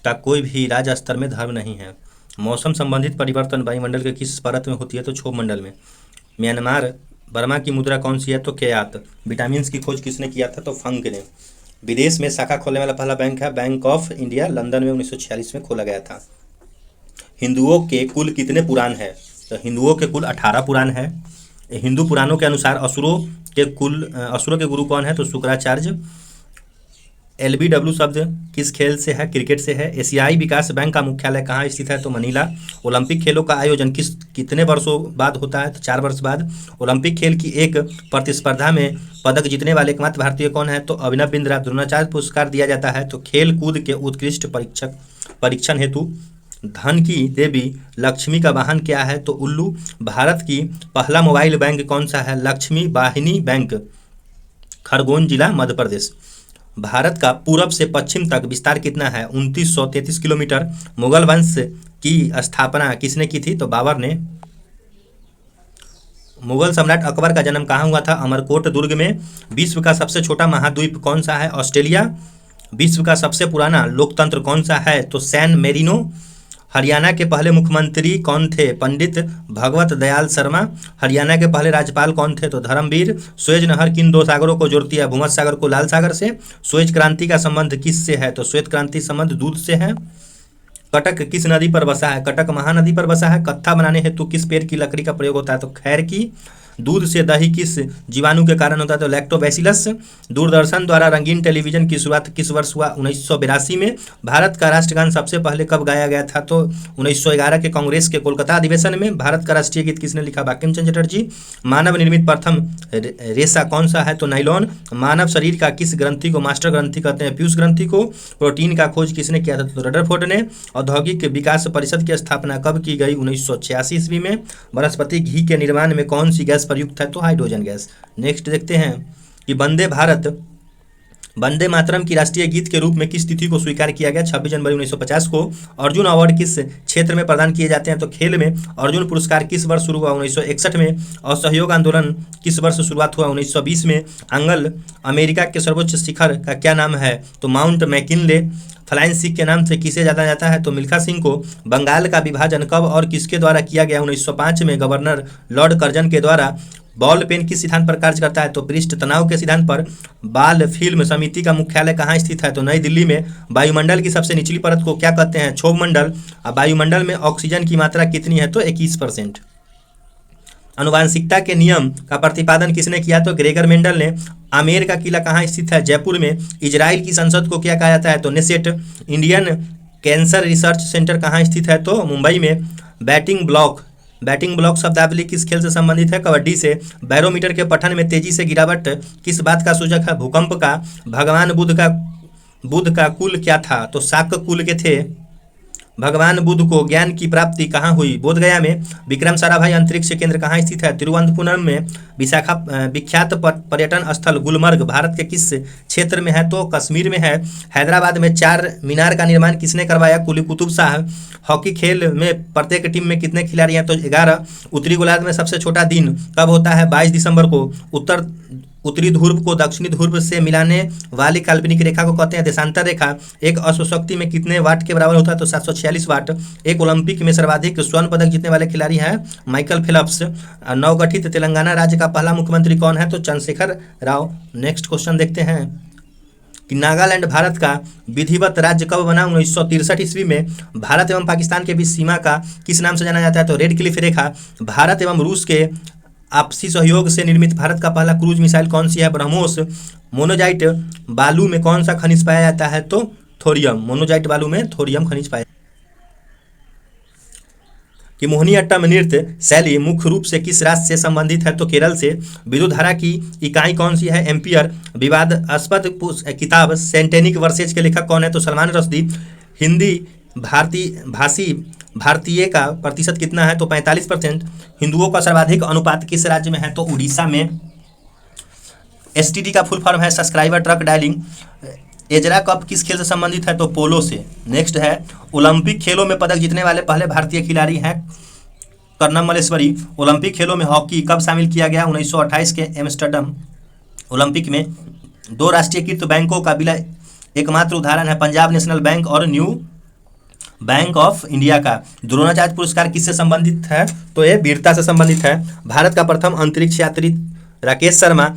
Speaker 2: का कोई भी राज्य स्तर में धर्म नहीं है। मौसम संबंधित परिवर्तन वायुमंडल के किस परत में होती है? तो क्षोभ मंडल में। म्यांमार बर्मा की मुद्रा कौन सी है? तो क्यात। विटामिन की खोज किसने किया था? तो फंक ने। विदेश में शाखा खोलने वाला पहला बैंक है बैंक ऑफ इंडिया, लंदन में 1946 में खोला गया था। हिंदुओं के कुल कितने पुराण है? तो हिंदुओं के कुल 18 पुराण है। हिंदू पुराणों के अनुसार असुरों के गुरु कौन है? तो शुक्राचार्य। LBW शब्द किस खेल से है? क्रिकेट से है। एशियाई विकास बैंक का मुख्यालय कहाँ स्थित है? तो मनीला। ओलंपिक खेलों का आयोजन कितने वर्षों बाद होता है? तो 4 वर्ष बाद। ओलंपिक खेल की एक प्रतिस्पर्धा में पदक जीतने वाले एकमात्र भारतीय कौन है? तो अभिनव बिंद्रा। द्रोणाचार्य पुरस्कार दिया जाता है तो खेल कूद के उत्कृष्ट परीक्षण हेतु। धन की देवी लक्ष्मी का वाहन क्या है? तो उल्लू। भारत की पहला मोबाइल बैंक कौन सा है? लक्ष्मी वाहिनी बैंक, खरगोन जिला, मध्य प्रदेश। भारत का पूरब से पश्चिम तक विस्तार कितना है? 2933 किलोमीटर। मुगल वंश की स्थापना किसने की थी? तो बाबर ने। मुगल सम्राट अकबर का जन्म कहाँ हुआ था? अमरकोट दुर्ग में। विश्व का सबसे छोटा महाद्वीप कौन सा है? ऑस्ट्रेलिया। विश्व का सबसे पुराना लोकतंत्र कौन सा है? तो सैन मेरिनो। हरियाणा के पहले मुख्यमंत्री कौन थे? पंडित भगवत दयाल शर्मा। हरियाणा के पहले राज्यपाल कौन थे? तो धर्मवीर। सुएज नहर किन 2 सागरों को जोड़ती है? भूमध्य सागर को लाल सागर से। सुएज क्रांति का संबंध किससे है? तो श्वेत क्रांति संबंध दूध से है। कटक किस नदी पर बसा है? कटक महानदी पर बसा है। कत्था बनाने हेतु किस पेड़ की लकड़ी का प्रयोग होता है? तो खैर की। दूध से दही किस जीवाणु के कारण होता है? तो लैक्टोबैसिलस। दूरदर्शन द्वारा रंगीन टेलीविजन की शुरुआत किस वर्ष हुआ? 1982 में। भारत का राष्ट्रगान सबसे पहले कब गाया गया था? तो 1911 के कांग्रेस के कोलकाता अधिवेशन में। भारत का राष्ट्रीय गीत किसने लिखा? बंकिम चंद्र चटर्जी। मानव निर्मित प्रथम रेशा कौन सा है? तो नाइलॉन। मानव शरीर का किस ग्रंथि को मास्टर ग्रंथि कहते हैं? पीयूष ग्रंथि को। प्रोटीन का खोज किसने किया था? तो रदरफोर्ड ने। औद्योगिक विकास परिषद की स्थापना कब की गई? 1986 ईस्वी में। वनस्पति घी के निर्माण में कौन सी गैस प्रयुक्त है? तो हाइड्रोजन गैस। नेक्स्ट देखते हैं कि वंदे मातरम की राष्ट्रीय गीत के रूप में किस तिथि को स्वीकार किया गया? 26 जनवरी 1950 को। अर्जुन अवार्ड किस क्षेत्र में प्रदान किए जाते हैं? तो खेल में। अर्जुन पुरस्कार किस वर्ष शुरू हुआ? 1961 में। असहयोग आंदोलन किस वर्ष शुरुआत हुआ? 1920 में। अंगल अमेरिका के सर्वोच्च शिखर का क्या नाम है? तो माउंट मैकिनले। फ्लाइंग सिख के नाम से किसे जाना जाता है? तो मिल्खा सिंह को। बंगाल का विभाजन कब और किसके द्वारा किया गया? 1905 में। गवर्नर लॉर्ड कर्जन के द्वारा। बॉल पेन किस सिद्धांत पर कार्य करता है? तो पृष्ठ तनाव के सिद्धांत पर। बाल फिल्म समिति का मुख्यालय कहाँ स्थित है? तो नई दिल्ली में। वायुमंडल की सबसे निचली परत को क्या कहते हैं? क्षोभ मंडल। वायुमंडल में ऑक्सीजन की मात्रा कितनी है? तो 21%। अनुवांशिकता के नियम का प्रतिपादन किसने किया? तो ग्रेगर मेंडल ने। आमेर का किला कहाँ स्थित है? जयपुर में। इजराइल की संसद को क्या कहा जाता है? तो Knesset. Indian cancer research centre कहाँ स्थित है? तो मुंबई में। बैटिंग ब्लॉक शब्दावली किस खेल से संबंधित है? कबड्डी से। बैरोमीटर के पठन में तेजी से गिरावट किस बात का सूचक है? भूकंप का। भगवान बुद्ध का कुल क्या था? तो शाक्त कुल के थे। भगवान बुद्ध को ज्ञान की प्राप्ति कहाँ हुई? बोधगया में। विक्रम साराभाई अंतरिक्ष केंद्र कहाँ स्थित है? तिरुवनंतपुरम में। विख्यात पर्यटन स्थल गुलमर्ग भारत के किस क्षेत्र में है? तो कश्मीर में है। हैदराबाद में 4 मीनार का निर्माण किसने करवाया? कुली कुतुब शाह। हॉकी खेल में प्रत्येक टीम में कितने खिलाड़ी हैं? तो 11। उत्तरी गोलार्ध में सबसे छोटा दिन कब होता है? 22 दिसंबर को। उत्तरी ध्रुव को दक्षिणी ध्रुव से मिलाने वाली काल्पनिक रेखा को कहते हैं देशांतर रेखा। एक अश्वशक्ति में कितने वाट के बराबर होता है? तो 746 वाट। एक ओलंपिक में सर्वाधिक स्वर्ण पदक जीतने वाले खिलाड़ी हैं माइकल फेल्प्स। नवगठित तेलंगाना राज्य का पहला मुख्यमंत्री कौन है? तो चंद्रशेखर राव। नेक्स्ट क्वेश्चन देखते हैं कि नागालैंड भारत का विधिवत राज्य कब बना? 1963 ईस्वी में। भारत एवं पाकिस्तान के बीच सीमा का किस नाम से जाना जाता है? तो रेड क्लिफ रेखा। भारत एवं रूस के आपसी सहयोग से निर्मित भारत का पहला क्रूज मिसाइल कौन सी है? ब्रह्मोस। मोनोजाइट बालू में कौन सा खनिज पाया जाता है? तो थोरियम। मोनोजाइट बालू में थोरियम खनिज पाया। कि मोहिनीअट्टम नृत्य शैली मुख्य रूप से किस राज्य से संबंधित है? तो केरल से। विद्युत धारा की इकाई कौन सी है? एम्पियर। विवादास्पद किताब सेंटेनिक वर्सेज के लेखक कौन है? तो सलमान रश्दी। हिंदी भाषी भारतीय का प्रतिशत कितना है? तो 45%। हिंदुओं का सर्वाधिक अनुपात किस राज्य में है? तो उड़ीसा में। STD का फुल फॉर्म है subscriber trunk dialing. Ezra Cup किस खेल से संबंधित है? तो पोलो से। नेक्स्ट है ओलंपिक खेलों में पदक जीतने वाले पहले भारतीय खिलाड़ी हैं कर्णम मल्लेश्वरी। ओलंपिक खेलों में हॉकी कब शामिल किया गया? 1928 के एम्स्टर्डम ओलंपिक में। 2 राष्ट्रीयकृत बैंकों का बिला एकमात्र उदाहरण है पंजाब नेशनल बैंक और न्यू बैंक ऑफ इंडिया का। द्रोणाचार्य पुरस्कार किससे संबंधित है? तो ये वीरता से संबंधित है। भारत का प्रथम अंतरिक्ष यात्री राकेश शर्मा।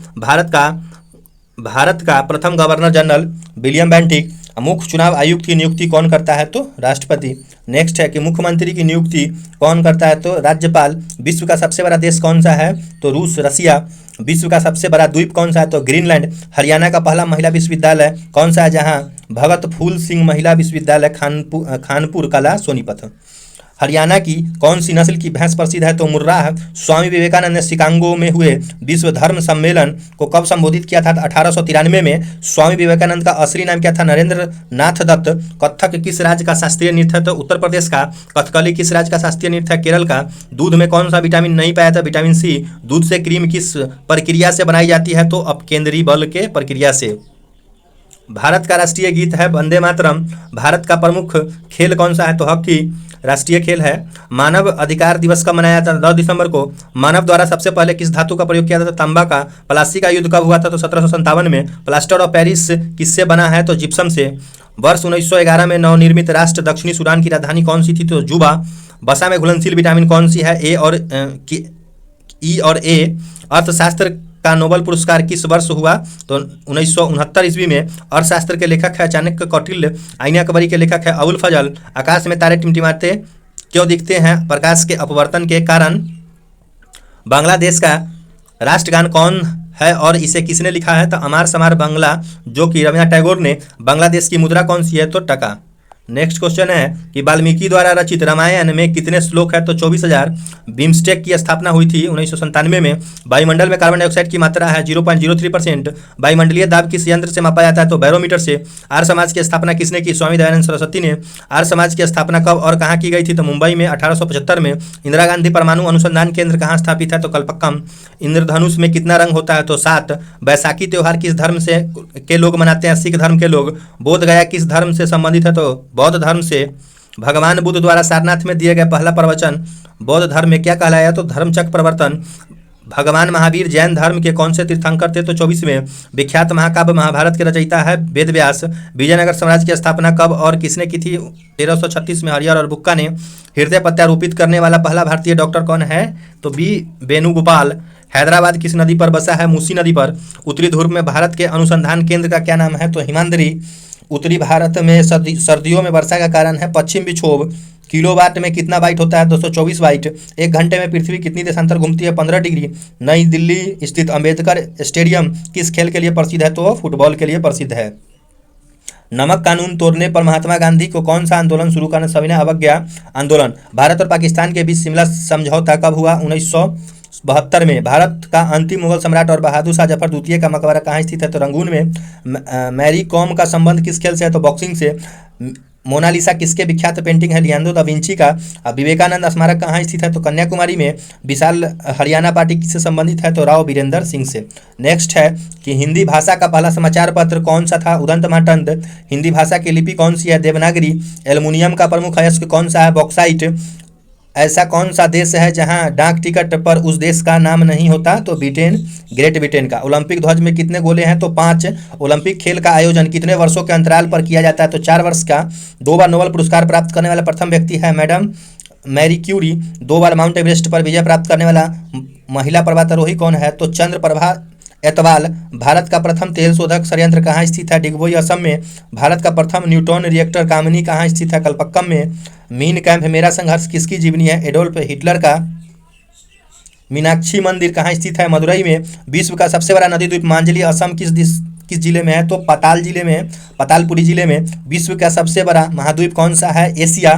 Speaker 2: भारत का प्रथम गवर्नर जनरल विलियम बेंटिक। मुख्य चुनाव आयुक्त की नियुक्ति कौन करता है? तो राष्ट्रपति। नेक्स्ट है कि मुख्यमंत्री की नियुक्ति कौन करता है? तो राज्यपाल। विश्व का सबसे बड़ा देश कौन सा है? तो रूस। रसिया। विश्व का सबसे बड़ा द्वीप कौन सा है? तो ग्रीनलैंड। हरियाणा का पहला महिला विश्वविद्यालय कौन सा है? जहां भगत फूल सिंह महिला विश्वविद्यालय खानपुर कला सोनीपत। हरियाणा की कौन सी नस्ल की भैंस प्रसिद्ध है? तो मुर्राह। स्वामी विवेकानंद ने शिकागो में हुए विश्व धर्म सम्मेलन को कब संबोधित किया था? 1893 में। स्वामी विवेकानंद का असली नाम क्या था? नरेंद्र नाथ दत्त। कथक किस राज्य का शास्त्रीय नृत्य है? तो उत्तर प्रदेश का। कथकली किस राज्य का शास्त्रीय नृत्य है? केरल का। दूध में कौन सा विटामिन नहीं पाया था? Vitamin C. दूध से क्रीम किस प्रक्रिया से बनाई जाती है? तो अपकेंद्री बल के प्रक्रिया से। भारत का राष्ट्रीय गीत है वंदे मातरम। भारत का प्रमुख खेल कौन सा है? तो हॉकी राष्ट्रीय खेल है। मानव अधिकार दिवस कब मनाया जाता है? 10 दिसंबर को। मानव द्वारा सबसे पहले किस धातु का प्रयोग किया जाता था? तांबा का। प्लासी का युद्ध कब हुआ था? तो 1757 में। प्लास्टर ऑफ पेरिस किससे बना है? तो जिप्सम से। वर्ष 1911 में नवनिर्मित राष्ट्र दक्षिणी सूडान की राजधानी कौन सी थी? तो जुबा। वसा में घुलनशील विटामिन कौन सी है? ई और ए। अर्थशास्त्र का नोबेल पुरस्कार किस वर्ष हुआ? तो 1969 ईस्वी में। अर्थशास्त्र के लेखक है चाणक्य कौटिल्य। आईने अकबरी के लेखक है अबुल फजल। आकाश में तारे टिमटिमाते क्यों दिखते हैं? प्रकाश के अपवर्तन के कारण। बांग्लादेश का राष्ट्रगान कौन है और इसे किसने लिखा है? तो अमार समार बांग्ला, जो कि रवीन्द्रनाथ टैगोर ने। बांग्लादेश की मुद्रा कौन सी है? तो टका। नेक्स्ट क्वेश्चन है कि वाल्मीकि द्वारा रचित रामायण में कितने श्लोक है? तो 24,000। बिम्स्टेक की स्थापना हुई थी 1997 में। वायुमंडल में कार्बन डाइऑक्साइड की मात्रा है 0.03%। वायुमंडलीय दाब किस यंत्र से मापा जाता है? तो बैरोमीटर से। आर्य समाज की स्थापना किसने की? स्वामी दयानंद सरस्वती ने। आर्य समाज की स्थापना कब और कहाँ की गई थी? तो मुंबई में 1875 में। इंदिरा गांधी परमाणु अनुसंधान केंद्र कहाँ स्थापित है? तो कलपक्कम। इंद्रधनुष में कितना रंग होता है? तो 7। बैसाखी त्योहार किस धर्म से के लोग मनाते हैं? सिख धर्म के लोग। बोध गया किस धर्म से संबंधित है? तो बौद्ध धर्म से। भगवान बुद्ध द्वारा सारनाथ में दिए गए पहला प्रवचन बौद्ध धर्म में क्या कहलाया? तो धर्मचक्र प्रवर्तन। भगवान महावीर जैन धर्म के कौन से तीर्थंकर थे? तो 24वें। विख्यात महाकाव्य महाभारत के रचयिता है वेद व्यास। विजयनगर साम्राज्य की स्थापना कब और किसने की थी? 1336 में। हरिहर और बुक्का ने। हृदय प्रत्यारोपित करने वाला पहला भारतीय डॉक्टर कौन है? तो बी वेणुगोपाल। हैदराबाद किस नदी पर बसा है? मूसी नदी पर। उत्तरी ध्रुव में भारत के अनुसंधान केंद्र का क्या नाम है? तो हिमाद्री। उत्तरी भारत में सर्दियों में वर्षा का कारण है पश्चिम विक्षोभ। किलोवाट में कितना बाइट होता है? 224 बाइट। 1 घंटे में पृथ्वी कितनी देशांतर घूमती है? 15 डिग्री। नई दिल्ली स्थित अंबेडकर स्टेडियम किस खेल के लिए प्रसिद्ध है? तो फुटबॉल के लिए प्रसिद्ध है। नमक कानून तोड़ने पर महात्मा गांधी को कौन सा आंदोलन शुरू करना? सविनय अवज्ञा आंदोलन। भारत और पाकिस्तान के बीच शिमला समझौता कब हुआ? 1972 में। भारत का अंतिम मुगल सम्राट और बहादुर शाह जफर द्वितीय का मकबरा कहाँ स्थित है? तो रंगून में। मैरी कॉम का संबंध किस खेल से है? तो बॉक्सिंग से। मोनालिसा किसके विख्यात पेंटिंग है? लियोनार्डो दा विंची का। विवेकानंद स्मारक कहाँ स्थित है? तो कन्याकुमारी में। विशाल हरियाणा पार्टी किससे संबंधित है? तो राव वीरेंद्र सिंह से। नेक्स्ट है कि हिंदी भाषा का पहला समाचार पत्र कौन सा था? उदंत महाटंद। हिंदी भाषा की लिपि कौन सी है? देवनागरी। एल्युमिनियम का प्रमुख अयस्क कौन सा है? बॉक्साइट। ऐसा कौन सा देश है जहां डाक टिकट पर उस देश का नाम नहीं होता? तो ब्रिटेन, ग्रेट ब्रिटेन का। ओलंपिक ध्वज में कितने गोले हैं? तो 5। ओलंपिक खेल का आयोजन कितने वर्षों के अंतराल पर किया जाता है? तो 4 वर्ष का। 2 बार नोबेल पुरस्कार प्राप्त करने वाला प्रथम व्यक्ति है मैडम मैरी क्यूरी। 2 बार माउंट एवरेस्ट पर विजय प्राप्त करने वाला महिला पर्वतारोही कौन है? तो चंद्रप्रभा एतवाल। भारत का प्रथम तेल शोधक संयंत्र कहाँ स्थित है? डिगबोई असम में। भारत का प्रथम न्यूट्रॉन रिएक्टर कामिनी कहाँ स्थित है? कलपक्कम में। मीन कैंप मेरा संघर्ष किसकी जीवनी है? एडोल्फ हिटलर का। मीनाक्षी मंदिर कहाँ स्थित है? मदुरई में। विश्व का सबसे बड़ा नदी द्वीप मांजली असम किस जिले में है? तो पाताल जिले में, पातालपुरी जिले में। विश्व का सबसे बड़ा महाद्वीप कौन सा है? एशिया।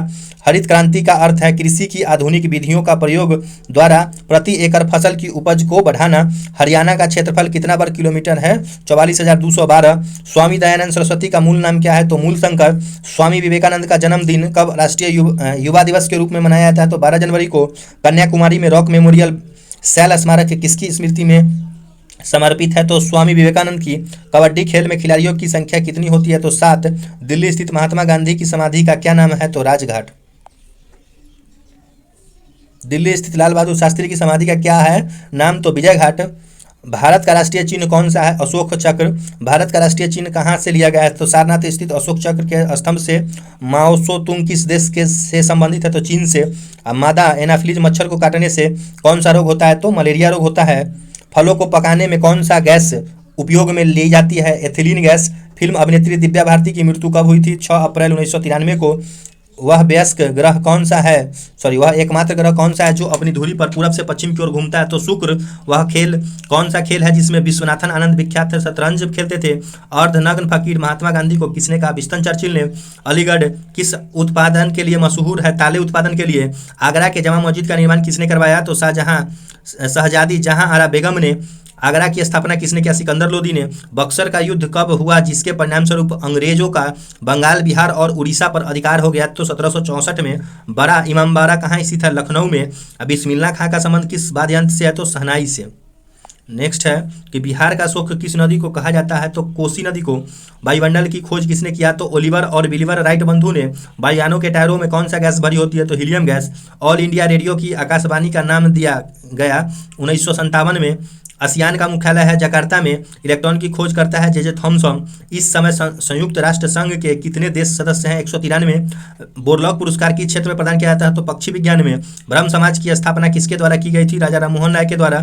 Speaker 2: हरित क्रांति का अर्थ है कृषि की आधुनिक विधियों का प्रयोग द्वारा प्रति एकड़ फसल की उपज को बढ़ाना। हरियाणा का क्षेत्रफल कितना वर्ग किलोमीटर है? 44,212। स्वामी दयानंद सरस्वती का मूल नाम क्या है? तो मूल शंकर। स्वामी विवेकानंद का जन्मदिन कब राष्ट्रीय युवा दिवस के रूप में मनाया जाता है? तो 12 जनवरी को। कन्याकुमारी में रॉक मेमोरियल शैल स्मारक किसकी स्मृति में समर्पित है? तो स्वामी विवेकानंद की। कबड्डी खेल में खिलाड़ियों की संख्या कितनी होती है? तो 7। दिल्ली स्थित महात्मा गांधी की समाधि का क्या नाम है? तो राजघाट। दिल्ली स्थित लाल बहादुर शास्त्री की समाधि का क्या है नाम? तो विजय घाट। भारत का राष्ट्रीय चिन्ह कौन सा है? अशोक चक्र। भारत का राष्ट्रीय चिन्ह कहाँ से लिया गया है? तो सारनाथ स्थित अशोक चक्र के स्तंभ से। माओसो तुंग किस देश के से संबंधित है? तो चीन से। मादा एनाफिलीज मच्छर को काटने से कौन सा रोग होता है? तो मलेरिया रोग होता है। फलों को पकाने में कौन सा गैस उपयोग में ली जाती है? Ethylene gas. फिल्म अभिनेत्री दिव्या भारती की मृत्यु कब हुई थी? 6 अप्रैल 1993 को। वह वयस्क ग्रह कौन सा है? वह एकमात्र ग्रह कौन सा है जो अपनी धुरी पर पूरब से पश्चिम की ओर घूमता है? तो शुक्र। वह खेल कौन सा खेल है जिसमें विश्वनाथन आनंद विख्यात शतरंज खेलते थे? अर्धनग्न फकीर महात्मा गांधी को किसने कहा? विंस्टन चर्चिल ने। अलीगढ़ किस उत्पादन के लिए मशहूर है? ताले उत्पादन के लिए। आगरा के जमा मस्जिद का निर्माण किसने करवाया? तो शहजादी जहां आरा बेगम ने। आगरा की स्थापना किसने किया? सिकंदर लोदी ने। बक्सर का युद्ध कब हुआ जिसके परिणामस्वरूप अंग्रेजों का बंगाल, बिहार और उड़ीसा पर अधिकार हो गया? तो 1764 में। बड़ा इमामबाड़ा कहाँ स्थित है? लखनऊ में। बिस्मिल्लाह खां का संबंध किस वाद्य यंत्र से है? तो शहनाई से। नेक्स्ट है कि बिहार का शोक किस नदी को कहा जाता है? तो कोसी नदी को। वायुमंडल की खोज किसने किया? तो ओलिवर और विलिवर राइट बंधु ने। वायुयानों के टायरों में कौन सा गैस भरी होती है? तो helium gas. All India radio की आकाशवाणी का नाम दिया गया 1957 में। आसियान का मुख्यालय है जकार्ता में। इलेक्ट्रॉन की खोज करता है जे थॉमसन। इस समय संयुक्त राष्ट्र संघ के कितने देश सदस्य हैं? 193। बोरलॉग पुरस्कार किस क्षेत्र में प्रदान किया जाता है? तो पक्षी विज्ञान में। ब्रह्म समाज की स्थापना किसके द्वारा की गई थी? राजा राममोहन राय के द्वारा।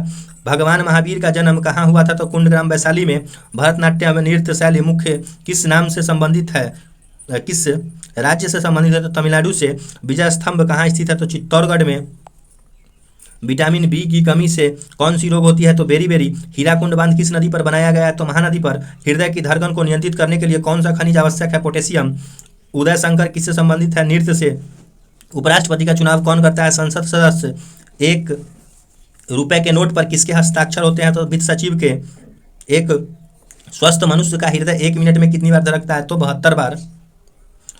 Speaker 2: भगवान महावीर का जन्म कहाँ हुआ था? तो कुंडग्राम वैशाली में। भरतनाट्यम नृत्य शैली मुख्य किस नाम से संबंधित है? किस राज्य से संबंधित है? तो तमिलनाडु से। विजय स्तंभ कहाँ स्थित है? तो चित्तौड़गढ़ में। विटामिन बी की कमी से कौन सी रोग होती है? तो बेरी। हीराकुंड बांध किस नदी पर बनाया गया है? तो महानदी पर। हृदय की धड़कन को नियंत्रित करने के लिए कौन सा खनिज आवश्यक है? पोटेशियम। उदय शंकर किससे संबंधित है? नृत्य से। उपराष्ट्रपति का चुनाव कौन करता है? संसद सदस्य। 1 रुपए के नोट पर किसके हस्ताक्षर होते हैं? तो वित्त सचिव के। एक स्वस्थ मनुष्य का हृदय 1 मिनट में कितनी बार धड़कता है? तो 72 बार।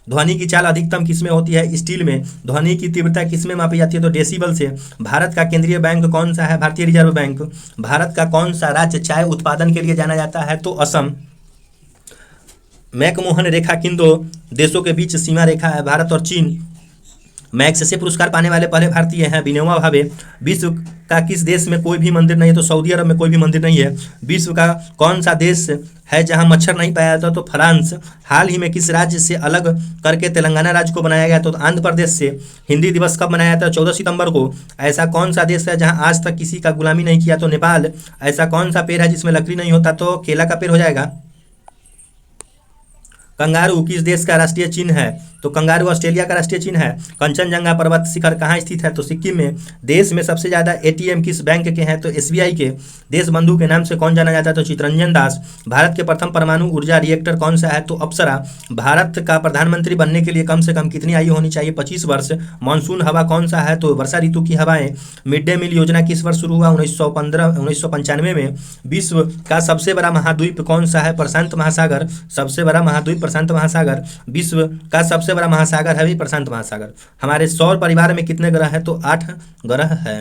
Speaker 2: ध्वनि की चाल अधिकतम किसमें होती है? स्टील में। ध्वनि की तीव्रता किसमें मापी जाती है? तो डेसिबल से। भारत का केंद्रीय बैंक कौन सा है? भारतीय रिजर्व बैंक। भारत का कौन सा राज्य चाय उत्पादन के लिए जाना जाता है? तो असम। मैकमोहन रेखा किन 2 देशों के बीच सीमा रेखा है? भारत और चीन। मैग्सेसे पुरस्कार पाने वाले पहले भारतीय हैं विनोबा भावे। विश्व का किस देश में कोई भी मंदिर नहीं है? तो सऊदी अरब में कोई भी मंदिर नहीं है। विश्व का कौन सा देश है जहां मच्छर नहीं पाया जाता? तो फ्रांस। हाल ही में किस राज्य से अलग करके तेलंगाना राज्य को बनाया गया? तो आंध्र प्रदेश से। हिंदी दिवस कब मनाया जाता है? 14 सितंबर को। ऐसा कौन सा देश है जहां आज तक किसी का गुलामी नहीं किया? तो नेपाल। ऐसा कौन सा पेड़ है जिसमें लकड़ी नहीं होता? तो केला का पेड़ हो जाएगा। कंगारू किस देश का राष्ट्रीय चिन्ह है? तो कंगारू ऑस्ट्रेलिया का राष्ट्रीय चिन्ह है। कंचनजंगा पर्वत शिखर कहाँ स्थित है? तो सिक्किम में। देश में सबसे ज्यादा एटीएम किस बैंक के हैं? तो एसबीआई के। देश बंधु के नाम से कौन जाना जाता है? तो चितरंजन दास। भारत के प्रथम परमाणु ऊर्जा रिएक्टर कौन सा है? तो अप्सरा। भारत का प्रधानमंत्री बनने के लिए कम से कम कितनी आयु होनी चाहिए? 25 वर्ष। मानसून हवा कौन सा है? तो वर्षा ऋतु की हवाएं। मिड डे मील योजना किस वर्ष शुरू हुआ? 1995 में। विश्व का सबसे बड़ा महाद्वीप कौन सा है? प्रशांत महासागर। सबसे बड़ा महाद्वीप प्रशांत महासागर। विश्व का सबसे बड़ा महासागर है भी प्रशांत महासागर। हमारे सौर परिवार में कितने ग्रह हैं? तो 8 ग्रह है।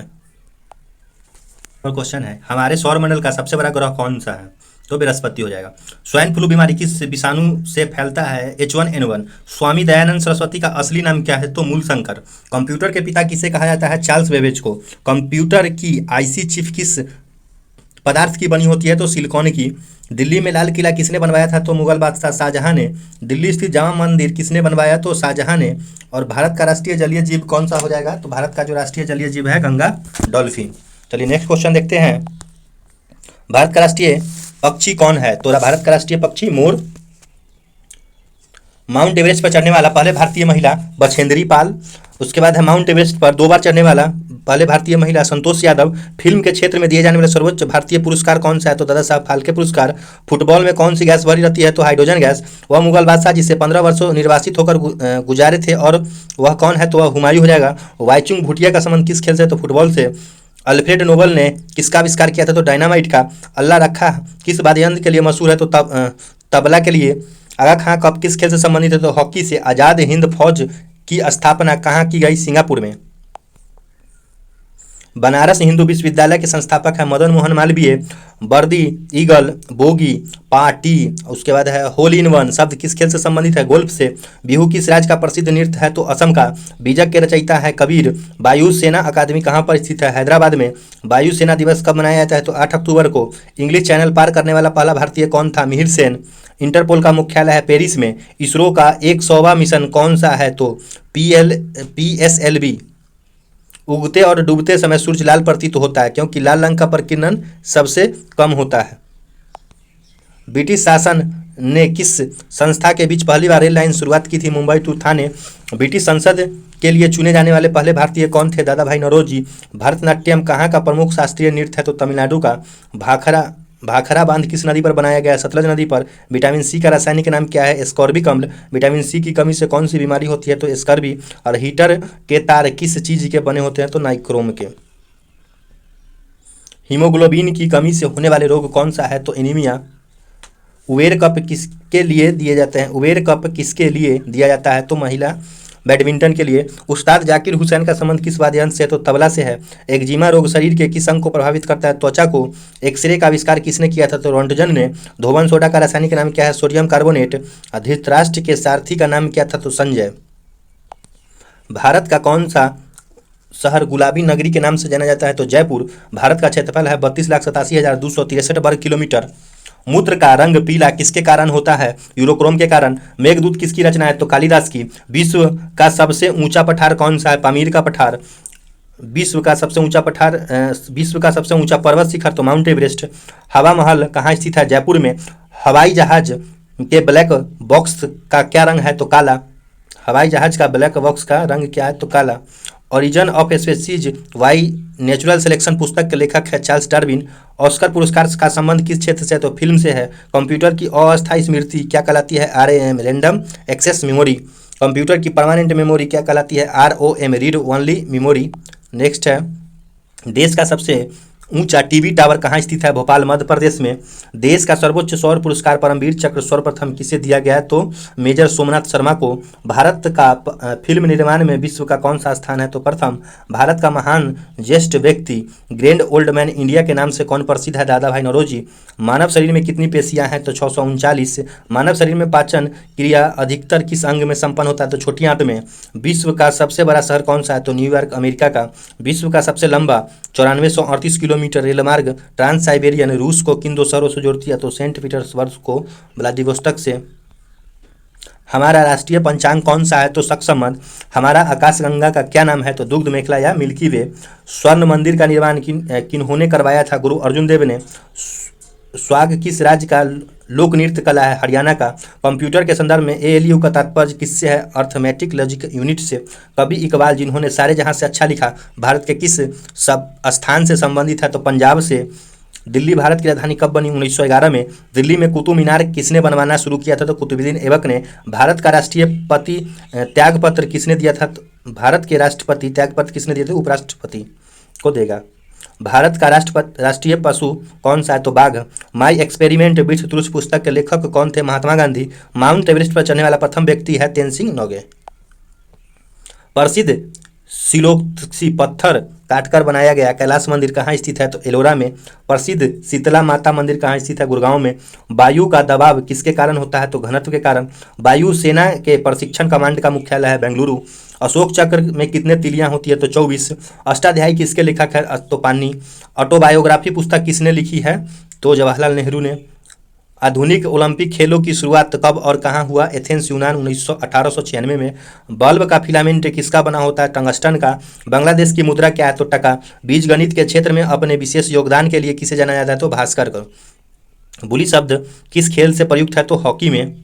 Speaker 2: और क्वेश्चन है हमारे सौर मंडल का सबसे बड़ा ग्रह कौन सा है? तो बृहस्पति हो जाएगा। स्वाइन फ्लू बीमारी किस विषाणु से फैलता है? H1N1। स्वामी दयानंद सरस्वती का असली नाम क्या है? तो मूलशंकर। कंप्यूटर के पिता किसे कहा जाता है? चार्ल्स बेबेज को। कंप्यूटर की आईसी चिप किस पदार्थ की बनी होती है? तो सिलिकॉन की। दिल्ली में लाल किला किसने बनवाया था? तो मुगल बादशाह शाहजहां ने। दिल्ली स्थित जामा मंदिर किसने बनवाया? तो शाहजहां ने। और भारत का राष्ट्रीय जलीय जीव कौन सा हो जाएगा? तो भारत का जो राष्ट्रीय जलीय जीव है गंगा डॉल्फिन। चलिए नेक्स्ट क्वेश्चन देखते हैं। भारत का राष्ट्रीय पक्षी कौन है? तो भारत का राष्ट्रीय पक्षी मोर। माउंट एवरेस्ट पर चढ़ने वाला पहले भारतीय महिला बछेंद्री पाल। उसके बाद है माउंट एवरेस्ट पर 2 बार चढ़ने वाला पहले भारतीय महिला संतोष यादव। फिल्म के क्षेत्र में दिए जाने वाले सर्वोच्च भारतीय पुरस्कार कौन सा है? तो दादा साहब फाल्के पुरस्कार। फुटबॉल में कौन सी गैस भरी रहती है? तो हाइड्रोजन गैस। वह मुगल बादशाह जिसे 15 वर्षों निर्वासित होकर गुजारे थे और वह कौन है? तो वह हुमायूं हो जाएगा। वाईचुंग भूटिया का संबंध किस खेल से? तो फुटबॉल से। अल्फ्रेड नोबल ने किसका आविष्कार किया था? तो डायनामाइट का। अल्लाह रखा किस वाद्य यंत्र के लिए मशहूर है? तो तबला के लिए। आगा खां कब किस खेल से संबंधित है? तो हॉकी से। आज़ाद हिंद फौज की स्थापना कहाँ की गई? सिंगापुर में। बनारस हिंदू विश्वविद्यालय के संस्थापक है मदन मोहन मालवीय। वर्दी, ईगल, बोगी, पार्टी। उसके बाद है होल इन वन शब्द किस खेल से संबंधित है? गोल्फ से। बिहू किस राज्य का प्रसिद्ध नृत्य है? तो असम का। बीजक के रचयिता है कबीर। वायु सेना अकादमी कहाँ पर स्थित है? हैदराबाद में। वायु सेना दिवस कब मनाया जाता है? तो 8 अक्टूबर को। इंग्लिश चैनल पार करने वाला पहला भारतीय कौन था? मिहिर सेन। इंटरपोल का मुख्यालय है पेरिस में। इसरो का 100वां मिशन कौन सा है? तो PSLV। उगते और डूबते समय सूर्य लाल प्रतीत होता है क्योंकि लाल रंग का प्रकीर्णन सबसे कम होता है। ब्रिटिश शासन ने किस संस्था के बीच पहली बार रेल लाइन शुरुआत की थी? Mumbai to Thane. ब्रिटिश संसद के लिए चुने जाने वाले पहले भारतीय कौन थे? दादा भाई नौरोजी। भरतनाट्यम कहाँ का प्रमुख शास्त्रीय नृत्य है? तो तमिलनाडु का। भाखरा बांध किस नदी पर बनाया गया है? सतलज नदी पर। विटामिन सी का रासायनिक नाम क्या है? एस्कॉर्बिक अम्ल। विटामिन सी की कमी से कौन सी बीमारी होती है? तो स्कर्वी। और हीटर के तार किस चीज के बने होते हैं? तो नाइक्रोम के। हीमोग्लोबिन की कमी से होने वाले रोग कौन सा है? तो एनीमिया। उबेर कप किसके लिए दिए जाते हैं? उबेर कप किसके लिए दिया जाता है? तो महिला बैडमिंटन के लिए। उस्ताद जाकिर हुसैन का संबंध किस वाद्य यंत्र से? तो तबला से है। एक्जिमा रोग शरीर के किस अंग को प्रभावित करता है? त्वचा को। एक्सरे का आविष्कार किसने किया था? तो रोंटगन ने। धोबन सोडा का रासायनिक नाम क्या है? Sodium carbonate. धृतराष्ट्र के सारथी का नाम क्या था? तो संजय। भारत का कौन सा शहर गुलाबी नगरी के नाम से जाना जाता है? तो जयपुर। भारत का क्षेत्रफल है 32,87,263 वर्ग किलोमीटर। मूत्र का रंग पीला किसके कारण होता है? यूरोक्रोम के कारण। मेघदूत किसकी रचना है? तो कालिदास की। विश्व का सबसे ऊंचा पठार कौन सा है? पामीर का पठार। विश्व का सबसे ऊंचा पर्वत शिखर? तो माउंट एवरेस्ट। हवा महल कहाँ स्थित है? जयपुर में। हवाई जहाज के ब्लैक बॉक्स का क्या रंग है? तो काला। हवाई जहाज का ब्लैक बॉक्स का रंग क्या है? तो काला। Origin of species by natural selection पुस्तक के लेखक है चार्ल्स डार्विन। ऑस्कर पुरस्कार का संबंध किस क्षेत्र से है? तो फिल्म से है। कंप्यूटर की अस्थायी स्मृति क्या कहलाती है? RAM random access memory. Computer की परमानेंट मेमोरी क्या कहलाती है? ROM read only memory. Next है देश का सबसे ऊंचा टीवी टावर कहाँ स्थित है? भोपाल मध्य प्रदेश में। देश का सर्वोच्च सौर पुरस्कार परमवीर चक्र सर्वप्रथम किसे दिया गया है? तो मेजर सोमनाथ शर्मा को। भारत का फिल्म निर्माण में विश्व का कौन सा स्थान है? तो प्रथम। भारत का महान ज्येष्ठ व्यक्ति ग्रैंड ओल्ड मैन इंडिया के नाम से कौन प्रसिद्ध है? दादा भाई नौरोजी। मानव शरीर में कितनी पेशियां हैं? तो 639। मानव शरीर में पाचन क्रिया अधिकतर किस अंग में संपन्न होता है? तो छोटी आंत में। विश्व का सबसे बड़ा शहर कौन सा है? तो न्यूयॉर्क अमेरिका का। विश्व का सबसे लंबा 9438 किलोमीटर रेलमार्ग ट्रांस साइबेरियन रूस को किन 2 शहरों से जोड़ती है? तो सेंट पीटर्सबर्ग को व्लादिवोस्टोक से। हमारा राष्ट्रीय पंचांग कौन सा है? तो शक संवत। हमारा आकाशगंगा का क्या नाम है? तो दुग्ध मेखला या मिल्की वे। स्वर्ण मंदिर का निर्माण किन्होंने करवाया था? गुरु अर्जुन देव ने। स्वाग किस राज्य का लोक नृत्य कला है? हरियाणा का। कंप्यूटर के संदर्भ में ALU का तात्पर्य किससे है? अर्थमेटिक लॉजिक यूनिट से। कवि इकबाल जिन्होंने सारे जहां से अच्छा लिखा भारत के किस सब स्थान से संबंधित है? तो पंजाब से। दिल्ली भारत की राजधानी कब बनी? 1911 में। दिल्ली में कुतुब मीनार किसने बनवाना शुरू किया था? तो कुतुबुद्दीन ऐबक ने। भारत का राष्ट्रपति त्यागपत्र किसने दिया था? भारत के राष्ट्रपति त्यागपत्र किसने दिए थे? उपराष्ट्रपति को देगा। भारत का राष्ट्रीय पशु कौन सा है? तो बाघ। माई एक्सपेरिमेंट विथ ट्रुथ पुस्तक के लेखक कौन थे? महात्मा गांधी। माउंट एवरेस्ट पर चढ़ने वाला प्रथम व्यक्ति है तेनसिंग नोगे। प्रसिद्ध सिलोक्सी पत्थर काटकर बनाया गया कैलाश मंदिर कहाँ स्थित है? तो एलोरा में। प्रसिद्ध शीतला माता मंदिर कहाँ स्थित है? गुड़गांव में। वायु का दबाव किसके कारण होता है? तो घनत्व के कारण। वायु सेना के प्रशिक्षण कमांड का मुख्यालय है बेंगलुरु। अशोक चक्र में कितने तिलियां होती है? तो 24। अष्टाध्यायी किसके लेखक है? तो पानी। ऑटोबायोग्राफी पुस्तक किसने लिखी है? तो जवाहरलाल नेहरू ने। आधुनिक ओलंपिक खेलों की शुरुआत कब और कहाँ हुआ? एथेंस यूनान 1896 में। बल्ब का फिलामेंट किसका बना होता है? टंगस्टन का। बांग्लादेश की मुद्रा क्या है? तो टका। बीजगणित के क्षेत्र में अपने विशेष योगदान के लिए किसे जाना जाता है? तो भास्कर को। बुली शब्द किस खेल से प्रयुक्त है? तो हॉकी में।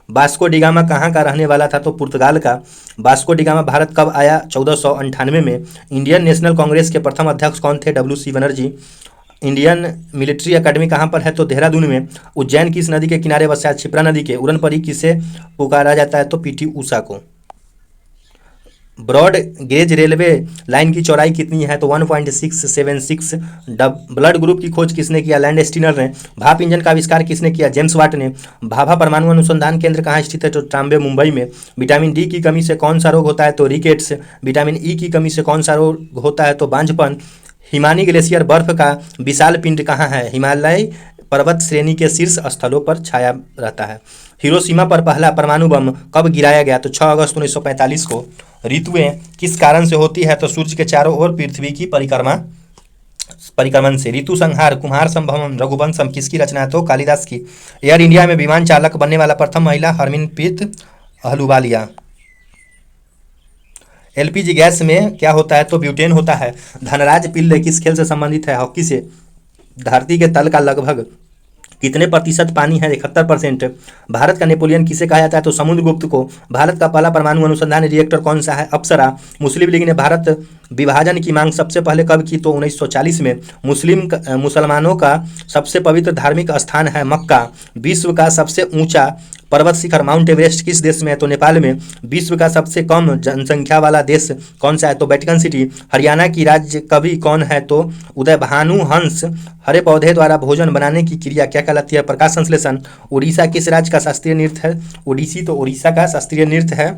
Speaker 2: वास्को डिगामा कहाँ का रहने वाला था? तो पुर्तगाल का। वास्को डिगामा भारत कब आया? 1498 में। इंडियन नेशनल कांग्रेस के प्रथम अध्यक्ष कौन थे? WC Banerjee. Indian military academy कहाँ पर है? तो देहरादून में। उज्जैन किस नदी के किनारे बसा है? क्षिप्रा नदी के। उड़नपरी किसे पुकारा जाता है? तो PT उषा को। ब्रॉड गेज रेलवे लाइन की चौड़ाई कितनी है? तो 1.676। ब्लड ग्रुप की खोज किसने किया? लैंड स्टीनर ने। भाप इंजन का आविष्कार किसने किया? जेम्स वाट ने। भाभा परमाणु अनुसंधान केंद्र कहाँ स्थित है? तो ट्राम्बे मुंबई में। विटामिन D की कमी से कौन सा रोग होता है? तो रिकेट्स। विटामिन E की कमी से कौन सा रोग होता है? तो बांझपन। हिमानी ग्लेशियर बर्फ का विशाल पिंड कहाँ है? हिमालय पर्वत श्रेणी के शीर्ष स्थलों पर छाया रहता है। हिरोशिमा पर पहला परमाणु बम कब गिराया गया? तो 6 अगस्त 1945 को। ऋतुएं किस कारण से होती है? तो सूर्य के चारों ओर पृथ्वी की परिक्रमण से। ऋतु संहार कुमार संभवम रघुवंशम किसकी रचना है? तो कालिदास की। एयर इंडिया में विमान चालक बनने वाला प्रथम महिला हरमिनप्रीत अहलूवालिया। LPG गैस में क्या होता है? तो ब्यूटेन होता है। धनराज पिल्ले किस खेल से संबंधित है? हॉकी से। धरती के तल का लगभग कितने प्रतिशत पानी है? 71%। भारत का नेपोलियन किसे कहा जाता है? तो समुद्रगुप्त को। भारत का पहला परमाणु अनुसंधान रिएक्टर कौन सा है? अप्सरा। मुस्लिम लीग ने भारत विभाजन की मांग सबसे पहले कब की? तो 1940 में। मुसलमानों का सबसे पवित्र धार्मिक स्थान है मक्का। विश्व का सबसे ऊंचा पर्वत शिखर माउंट एवरेस्ट किस देश में है? तो नेपाल में। विश्व का सबसे कम जनसंख्या वाला देश कौन सा है? तो वेटिकन सिटी। हरियाणा की राज्य कवि कौन है? तो उदय भानु हंस। हरे पौधे द्वारा भोजन बनाने की क्रिया क्या कहलाती है? प्रकाश संश्लेषण। उड़ीसा किस राज्य का शास्त्रीय नृत्य है? ओडिसी। तो उड़ीसा का शास्त्रीय नृत्य है।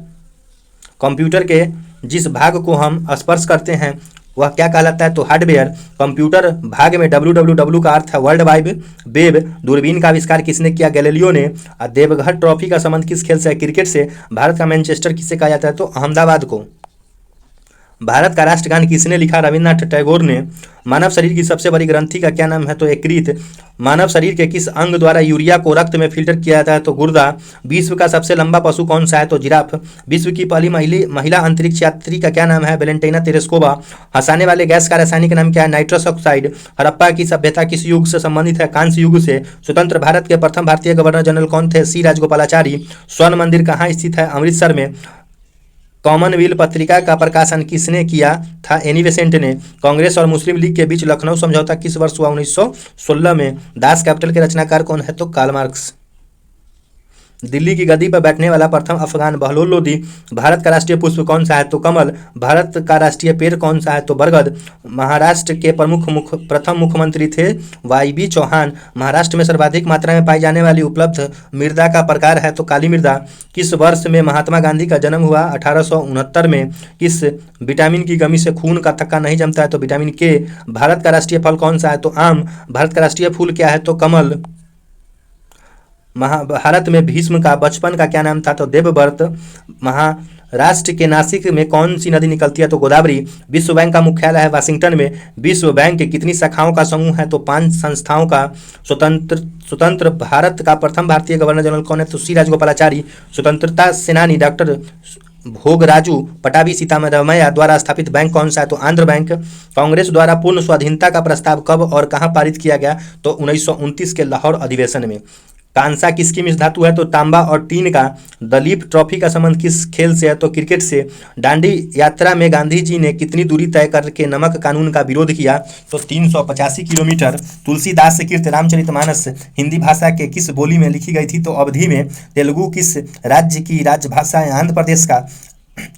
Speaker 2: कंप्यूटर के जिस भाग को हम स्पर्श करते हैं वह क्या कहलाता है? तो हार्डवेयर। कंप्यूटर भाग में WWW का अर्थ है वर्ल्ड वाइड वेब। दूरबीन का आविष्कार किसने किया? गैलीलियो ने। देवघर ट्रॉफी का संबंध किस खेल से है? क्रिकेट से। भारत का मैनचेस्टर किसे कहा जाता है? तो अहमदाबाद को। भारत का राष्ट्रगान किसने लिखा? रविन्द्रनाथ टैगोर ने। मानव शरीर की सबसे बड़ी ग्रंथि का क्या नाम है? तो यकृत। मानव शरीर के किस अंग द्वारा यूरिया को रक्त में फिल्टर किया जाता है? तो गुर्दा। विश्व का सबसे लंबा पशु कौन सा है? तो जिराफ। विश्व की पहली महिला अंतरिक्ष यात्री का क्या नाम है? Valentina Tereshkova. हंसाने वाले गैस का रासायनिक नाम क्या है? Nitrous oxide. हड़प्पा की सभ्यता किस युग से संबंधित है? कांस्य युग से। स्वतंत्र भारत के प्रथम भारतीय गवर्नर जनरल कौन थे? C राजगोपालाचारी। स्वर्ण मंदिर कहाँ स्थित है? अमृतसर में। कॉमनवेल्थ पत्रिका का प्रकाशन किसने किया था? एनी बेसेंट ने। कांग्रेस और मुस्लिम लीग के बीच लखनऊ समझौता किस वर्ष हुआ? 1916 में। दास कैपिटल के रचनाकार कौन है? तो कार्ल मार्क्स। दिल्ली की गद्दी पर बैठने वाला प्रथम अफगान बहलोल लोदी। भारत का राष्ट्रीय पुष्प कौन सा है? तो कमल। भारत का राष्ट्रीय पेड़ कौन सा है? तो बरगद। महाराष्ट्र के प्रथम मुख्यमंत्री थे YB चौहान। महाराष्ट्र में सर्वाधिक मात्रा में पाई जाने वाली उपलब्ध मृदा का प्रकार है? तो काली मृदा। किस वर्ष में महात्मा गांधी का जन्म हुआ? 1869 में। किस विटामिन की कमी से खून का थक्का नहीं जमता है? तो विटामिन K। भारत का राष्ट्रीय फल कौन सा है? तो आम। भारत का राष्ट्रीय फूल क्या है? तो कमल। महाभारत में भीष्म का बचपन का क्या नाम था? तो देवव्रत। महाराष्ट्र के नासिक में कौन सी नदी निकलती है? तो गोदावरी। विश्व बैंक का मुख्यालय है वाशिंगटन में। विश्व बैंक कितनी शाखाओं का समूह है? तो 5 संस्थाओं का। स्वतंत्र भारत का प्रथम भारतीय गवर्नर जनरल कौन है? तो C राजगोपालाचारी। स्वतंत्रता सेनानी डॉक्टर भोगराजू पटाभी सीतारामैया द्वारा स्थापित बैंक कौन सा है? तो आंध्र बैंक। कांग्रेस द्वारा पूर्ण स्वाधीनता का प्रस्ताव कब और कहां पारित किया गया? तो 1929 के लाहौर अधिवेशन में। कांसा किसकी मिश्र धातु है? तो तांबा और टीन का। दलीप ट्रॉफी का संबंध किस खेल से है? तो क्रिकेट से। दांडी यात्रा में गांधी जी ने कितनी दूरी तय करके नमक कानून का विरोध किया? तो 385 किलोमीटर। तुलसीदास कृत रामचरितमानस हिंदी भाषा के किस बोली में लिखी गई थी? तो अवधी में। तेलुगु किस राज्य की राजभाषा है? आंध्र प्रदेश का।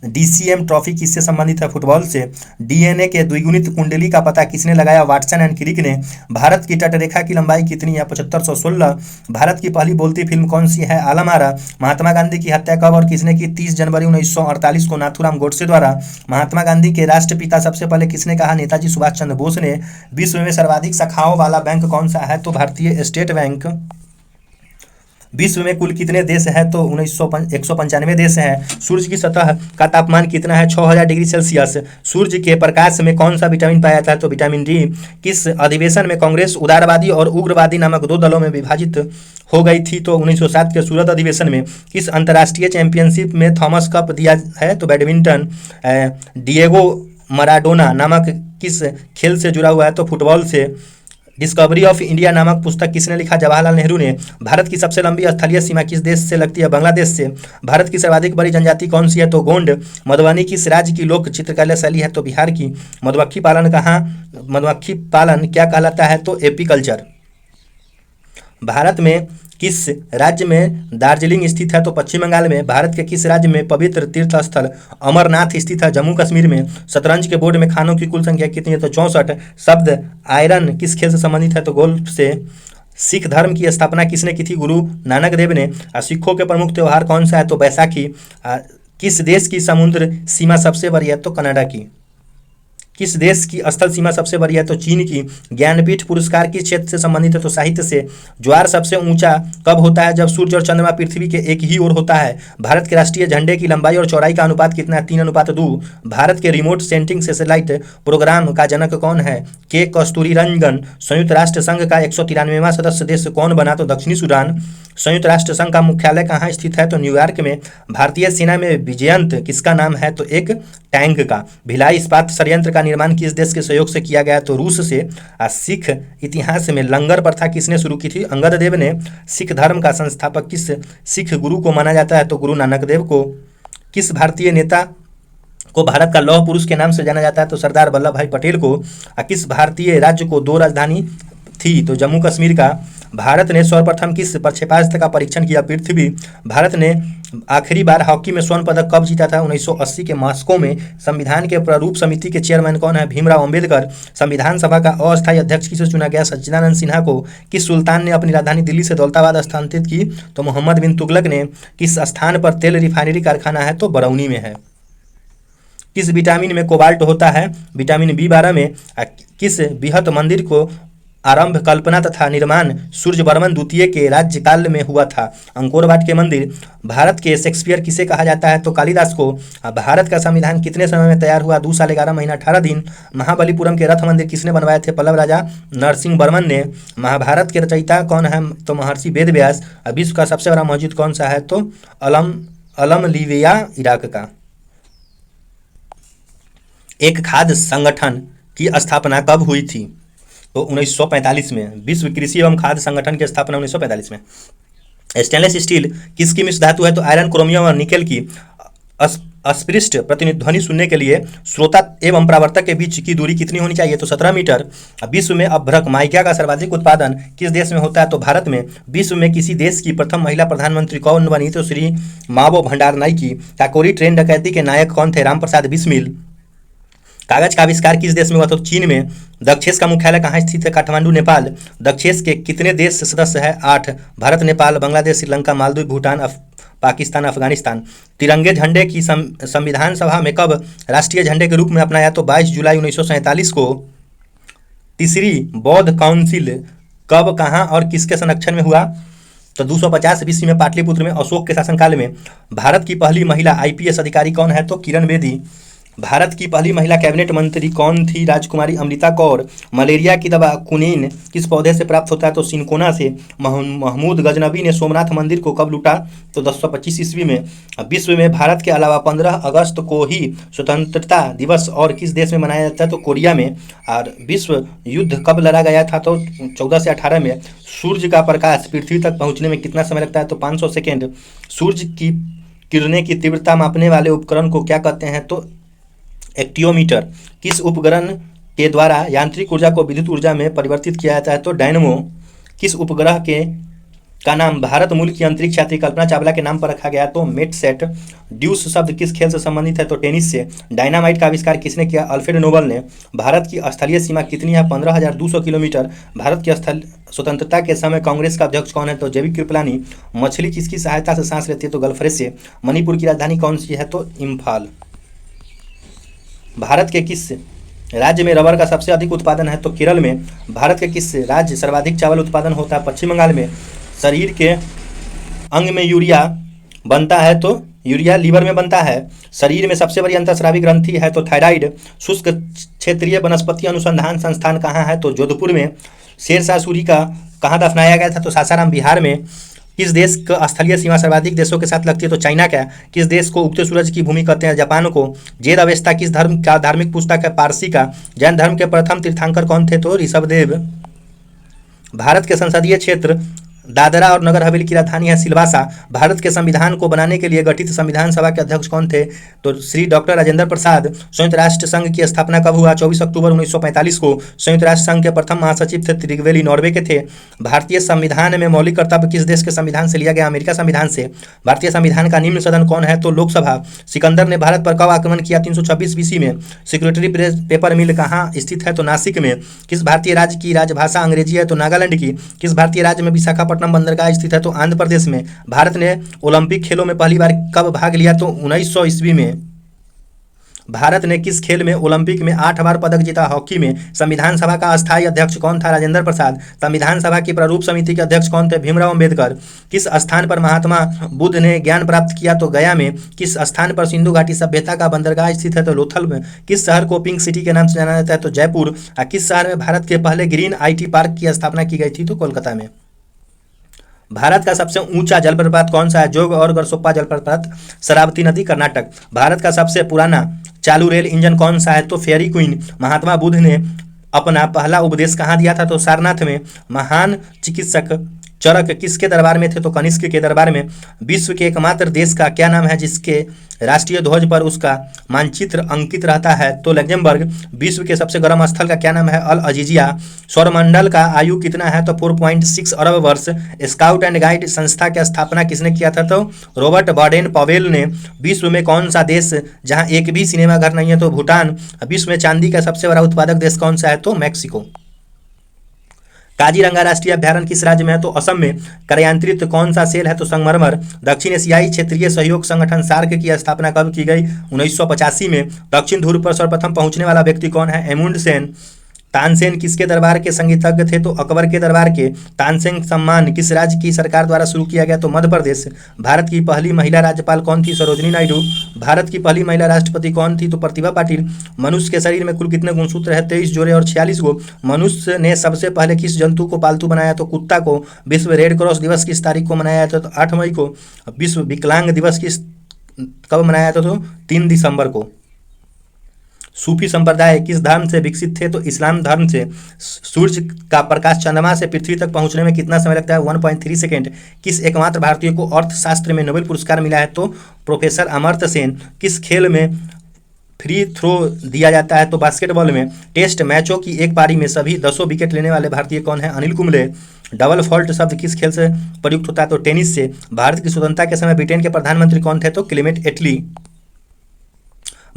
Speaker 2: DCM ट्रॉफी किससे संबंधित है? फुटबॉल से। DNA के द्विगुणित कुंडली का पता किसने लगाया? वाटसन एंड क्रिक ने। भारत की तटरेखा की लंबाई कितनी है? 7516। भारत की पहली बोलती फिल्म कौन सी है? आलमारा। महात्मा गांधी की हत्या कब और किसने की? 30 जनवरी 1948 को नाथूराम गोडसे द्वारा। महात्मा गांधी के राष्ट्रपिता सबसे पहले किसने कहा? नेताजी सुभाष चंद्र बोस ने। विश्व में सर्वाधिक शाखाओं वाला बैंक कौन सा है? तो भारतीय स्टेट बैंक। विश्व में कुल कितने देश हैं? तो 195 देश हैं। सूर्य की सतह का तापमान कितना है? 6000 डिग्री सेल्सियस। सूर्य के प्रकाश में कौन सा विटामिन पाया जाता है? तो विटामिन डी। किस अधिवेशन में कांग्रेस उदारवादी और उग्रवादी नामक दो दलों में विभाजित हो गई थी? तो 1907 के सूरत अधिवेशन में। किस अंतर्राष्ट्रीय चैंपियनशिप में थॉमस कप दिया है? तो बैडमिंटन। डिएगो माराडोना नामक किस खेल से जुड़ा हुआ है? तो फुटबॉल से। डिस्कवरी ऑफ इंडिया नामक पुस्तक किसने लिखा? जवाहरलाल नेहरू ने। भारत की सबसे लंबी स्थलीय सीमा किस देश से लगती है? बांग्लादेश से। भारत की सर्वाधिक बड़ी जनजाति कौन सी है? तो गोंड। मधुबनी किस राज्य की लोक चित्रकला शैली है? तो बिहार की। मधुमक्खी पालन क्या कहलाता है? तो एपीकल्चर। भारत में किस राज्य में दार्जिलिंग स्थित है? तो पश्चिम बंगाल में। भारत के किस राज्य में पवित्र तीर्थ स्थल अमरनाथ स्थित है? जम्मू कश्मीर में। शतरंज के बोर्ड में खानों की कुल संख्या कितनी है? तो 64। शब्द आयरन किस खेल से संबंधित है? तो गोल्फ से। सिख धर्म की स्थापना किसने की थी? गुरु नानक देव ने। सिखों के प्रमुख त्यौहार कौन सा है? तो बैसाखी। किस देश की समुद्र सीमा सबसे बड़ी है? तो कनाडा की। किस देश की स्थल सीमा सबसे बड़ी है? तो चीन की। ज्ञानपीठ पुरस्कार किस क्षेत्र से संबंधित है? तो साहित्य से। ज्वार सबसे ऊंचा कब होता है? जब सूर्य और चंद्रमा पृथ्वी के एक ही ओर होता है। भारत के राष्ट्रीय झंडे की लंबाई और चौड़ाई का अनुपात कितना है? 3:2। भारत के रिमोट सेंसिंग सैटेलाइट प्रोग्राम का जनक कौन है? के कस्तूरीरंगन। संयुक्त राष्ट्र संघ का 193वां सदस्य देश कौन बना? तो दक्षिणी सूडान। संयुक्त राष्ट्र संघ का मुख्यालय कहाँ स्थित है? तो न्यूयॉर्क में। भारतीय सेना में विजयंत किसका नाम है? तो एक टैंक का। भिलाई इस्पात संयंत्र का निर्माण किस देश के सहयोग से किया गया? तो रूस से। सिख इतिहास में लंगर प्रथा किसने शुरू की थी? अंगद देव ने। सिख धर्म का संस्थापक किस सिख गुरु को माना जाता है? तो गुरु नानक देव को। किस भारतीय नेता को भारत का लौह पुरुष के नाम से जाना जाता है? तो सरदार वल्लभ भाई पटेल को। किस भारतीय राज्य को 2 राजधानी थी? तो जम्मू कश्मीर का। भारत ने सर्वप्रथम किस प्रक्षेपास्त्र का परीक्षण किया? पृथ्वी। भारत ने आखिरी बार हॉकी में स्वर्ण पदक कब जीता था? 1980 के मॉस्को में। संविधान के प्रारूप समिति के चेयरमैन कौन है? भीमराव अंबेडकर। संविधान सभा का अस्थायी अध्यक्ष किसे चुना गया? सच्चिदानंद सिन्हा को। किस सुल्तान ने अपनी राजधानी दिल्ली से दौलताबाद स्थानांतरित की? तो मोहम्मद बिन तुगलक ने। किस स्थान पर तेल रिफाइनरी कारखाना है? तो बरौनी में है। किस विटामिन में कोबाल्ट होता है? विटामिन B12 में। किस बृहत मंदिर को आरंभ, कल्पना तथा निर्माण सूर्यवर्मन द्वितीय के राज्यकाल में हुआ था? अंकोर वाट के मंदिर। भारत के शेक्सपियर किसे कहा जाता है? तो कालिदास को। भारत का संविधान कितने समय में तैयार हुआ? 2 साल 11 महीना 18 दिन। महाबलीपुरम के रथ मंदिर किसने बनवाए थे? पल्लव राजा नरसिंह वर्मन ने। महाभारत के रचयिता कौन है? तो महर्षि वेद व्यास। विश्व का सबसे बड़ा मस्जिद कौन सा है? तो अलमलिविया इराक का। एक खाद्य संगठन की स्थापना कब हुई थी? तो 1945 में। विश्व कृषि एवं खाद्य संगठन की स्थापना 1945 में। स्टेनलेस स्टील किसकी मिश्र धातु है? तो आयरन, क्रोमियम और निकेल की। अस्पृष्ट प्रतिध्वनि सुनने के लिए श्रोता एवं परावर्तक के बीच की दूरी कितनी होनी चाहिए? तो 17 मीटर। विश्व में अभ्रक माइका का सर्वाधिक उत्पादन किस देश में होता है? तो भारत में। विश्व में किसी देश की प्रथम महिला प्रधानमंत्री कौन बनी? तो श्री मावो भंडारनायकी। काकोरी ट्रेन डकैती के नायक कौन थे? रामप्रसाद बिस्मिल। कागज का आविष्कार किस देश में हुआ? तो चीन में। दक्षेश का मुख्यालय कहाँ स्थित है? काठमांडू, नेपाल। दक्षेश के कितने देश सदस्य है? 8। भारत, नेपाल, बांग्लादेश, श्रीलंका, मालदीव, भूटान, पाकिस्तान, अफगानिस्तान। तिरंगे झंडे की संविधान सभा में कब राष्ट्रीय झंडे के रूप में अपनाया? तो 22 जुलाई 1947 को। तीसरी बौद्ध काउंसिल कब, कहाँ और किसके संरक्षण में हुआ? तो 250 BC में पाटलिपुत्र में, अशोक के शासनकाल में। भारत की पहली महिला IPS अधिकारी कौन है? तो किरण बेदी। भारत की पहली महिला कैबिनेट मंत्री कौन थी? राजकुमारी अमृता कौर। मलेरिया की दवा कुनीन किस पौधे से प्राप्त होता है? तो सिनकोना से। महमूद गजनबी ने सोमनाथ मंदिर को कब लूटा? तो 1025 ईस्वी में। विश्व में भारत के अलावा 15 अगस्त को ही स्वतंत्रता दिवस और किस देश में मनाया जाता है? तो कोरिया में। और विश्व युद्ध कब लड़ा गया था? तो 14 से 18 में। सूर्य का प्रकाश पृथ्वी तक पहुँचने में कितना समय लगता है? तो 500 सेकेंड। सूर्य की किरणें की तीव्रता मापने वाले उपकरण को क्या कहते हैं? तो एक्टियोमीटर। किस उपकरण के द्वारा यांत्रिक ऊर्जा को विद्युत ऊर्जा में परिवर्तित किया जाता है? तो डायनमो। किस उपग्रह के का नाम भारत मूल की अंतरिक्ष यात्री कल्पना चावला के नाम पर रखा गया? तो मेटसेट। ड्यूस शब्द किस खेल से संबंधित है? तो टेनिस से। डायनामाइट का आविष्कार किसने किया? अल्फ्रेड नोबल ने। भारत की स्थलीय सीमा कितनी है? 15,200 किलोमीटर। भारत की स्वतंत्रता के समय कांग्रेस का अध्यक्ष कौन है? तो जेबी कृपलानी। मछली किसकी सहायता से सांस लेती है? तो गल्फरे से। मणिपुर की राजधानी कौन सी है? तो इम्फाल। भारत के किस राज्य में रबर का सबसे अधिक उत्पादन है? तो केरल में। भारत के किस राज्य सर्वाधिक चावल उत्पादन होता है? पश्चिम बंगाल में। शरीर के अंग में यूरिया बनता है तो यूरिया लीवर में बनता है। शरीर में सबसे बड़ी अंतःस्रावी ग्रंथि है तो थायराइड। शुष्क क्षेत्रीय वनस्पति अनुसंधान संस्थान कहाँ है तो जोधपुर में। शेरशाह सूरी का कहाँ दफनाया गया था तो सासाराम बिहार में। किस देश का स्थलीय सीमा सर्वाधिक देशों के साथ लगती है तो चाइना का। किस देश को उगते सूरज की भूमि कहते हैं जापान को। जेद अवेस्ता किस धर्म का धार्मिक पुस्तक है पारसी का। जैन धर्म के प्रथम तीर्थंकर कौन थे तो ऋषभदेव। भारत के संसदीय क्षेत्र दादरा और नगर हवेली की राजधानी है सिलवासा। भारत के संविधान को बनाने के लिए गठित संविधान सभा के अध्यक्ष कौन थे तो श्री डॉक्टर राजेंद्र प्रसाद। संयुक्त राष्ट्र संघ की स्थापना कब हुआ 24 अक्टूबर 1945 को। संयुक्त राष्ट्र संघ के प्रथम महासचिव थे त्रिवेली नॉर्वे के थे। भारतीय संविधान में मौलिक कर्तव्य किस देश के संविधान से लिया गया अमेरिका संविधान से। भारतीय संविधान का निम्न सदन कौन है तो लोकसभा। सिकंदर ने भारत पर कब आक्रमण किया 326 बीसी में। सिक्योरिटी पेपर मिल कहाँ स्थित है तो नासिक में। किस भारतीय राज्य की राजभाषा अंग्रेजी है तो नागालैंड की। किस भारतीय राज्य में विशाखापट्टनम बंदरगाह स्थित है तो आंध्र प्रदेश में। भारत ने ओलंपिक खेलों में पहली बार कब भाग लिया तो 1900 ईस्वी में। भारत ने किस खेल में ओलंपिक में 8 बार पदक जीता हॉकी में। संविधान सभा का अस्थायी अध्यक्ष कौन था राजेंद्र प्रसाद। संविधान सभा की प्रारूप समिति के अध्यक्ष कौन थे भीमराव अम्बेडकर। किस स्थान पर महात्मा बुद्ध ने ज्ञान प्राप्त किया तो गया में। किस स्थान पर सिंधु घाटी सभ्यता का बंदरगाह स्थित है तो लोथल में। किस शहर को पिंक सिटी के नाम से जाना जाता है तो जयपुर। किस शहर में भारत के पहले ग्रीन IT पार्क की स्थापना की गई थी तो कोलकाता में। भारत का सबसे ऊंचा जलप्रपात कौन सा है जोग और गरसोप्पा जलप्रपात शरावती नदी कर्नाटक। भारत का सबसे पुराना चालू रेल इंजन कौन सा है तो फेयरी क्वीन। महात्मा बुद्ध ने अपना पहला उपदेश कहाँ दिया था तो सारनाथ में। महान चिकित्सक चरक किसके दरबार में थे तो कनिष्क के दरबार में। विश्व के एकमात्र देश का क्या नाम है जिसके राष्ट्रीय ध्वज पर उसका मानचित्र अंकित रहता है तो लग्जमबर्ग। विश्व के सबसे गर्म स्थल का क्या नाम है अल अजीजिया। सौरमंडल का आयु कितना है तो 4.6 अरब वर्ष। स्काउट एंड गाइड संस्था की स्थापना किसने किया था तो रॉबर्ट बाडेन पवेल ने। विश्व में कौन सा देश जहां एक भी सिनेमा घर नहीं है तो भूटान। विश्व में चांदी का सबसे बड़ा उत्पादक देश कौन सा है तो मैक्सिको। काजीरंगा राष्ट्रीय अभ्यारण्य किस राज्य में है तो असम में। कार्यान्वित कौन सा सेल है तो संगमरमर। दक्षिण एशियाई क्षेत्रीय सहयोग संगठन सार्क की स्थापना कब की गई 1985 में। दक्षिण ध्रुव पर सर्वप्रथम पहुंचने वाला व्यक्ति कौन है एमुंड सेन। तानसेन किसके दरबार के संगीतज्ञ थे तो अकबर के दरबार के। तानसेन सम्मान किस राज्य की सरकार द्वारा शुरू किया गया तो मध्य प्रदेश। भारत की पहली महिला राज्यपाल कौन थी सरोजिनी नायडू। भारत की पहली महिला राष्ट्रपति कौन थी तो प्रतिभा पाटिल। मनुष्य के शरीर में कुल कितने गुणसूत्र है 23 जोड़े और 46 गो। मनुष्य ने सबसे पहले किस जंतु को पालतू बनाया तो कुत्ता को। विश्व रेड क्रॉस दिवस किस तारीख को मनाया जाता तो 8 मई को। विश्व विकलांग दिवस किस कब मनाया जाता तो 3 दिसंबर को। सूफी संप्रदाय किस धर्म से विकसित थे तो इस्लाम धर्म से। सूर्य का प्रकाश चंद्रमा से पृथ्वी तक पहुंचने में कितना समय लगता है 1.3 सेकेंड। किस एकमात्र भारतीय को अर्थशास्त्र में नोबेल पुरस्कार मिला है तो प्रोफेसर अमर्त्य सेन। किस खेल में फ्री थ्रो दिया जाता है तो बास्केटबॉल में। टेस्ट मैचों की एक पारी में सभी 10 विकेट लेने वाले भारतीय कौन है अनिल कुंबले। डबल फॉल्ट शब्द किस खेल से प्रयुक्त होता है तो टेनिस से। भारत की स्वतंत्रता के समय ब्रिटेन के प्रधानमंत्री कौन थे तो क्लेमेंट एटली।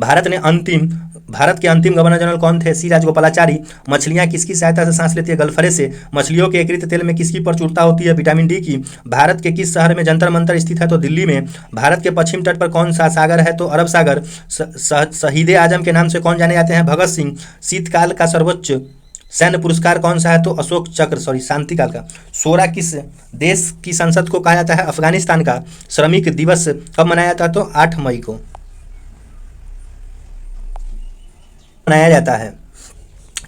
Speaker 2: भारत के अंतिम गवर्नर जनरल कौन थे सी राजगोपालाचारी। मछलियां किसकी सहायता से सांस लेती है गलफरे से। मछलियों के एकीकृत तेल में किसकी प्रचुरता होती है विटामिन डी की। भारत के किस शहर में जंतर मंतर स्थित है तो दिल्ली में। भारत के पश्चिम तट पर कौन सा सागर है तो अरब सागर। शहीद आजम के नाम से कौन जाने जाते हैं भगत सिंह। शीतकाल का सर्वोच्च सैन्य पुरस्कार कौन सा है तो अशोक चक्र शांतिकाल का। सोरा किस देश की संसद को कहा जाता है अफगानिस्तान का। श्रमिक दिवस कब मनाया जाता है तो 8 मई को मनाया जाता है।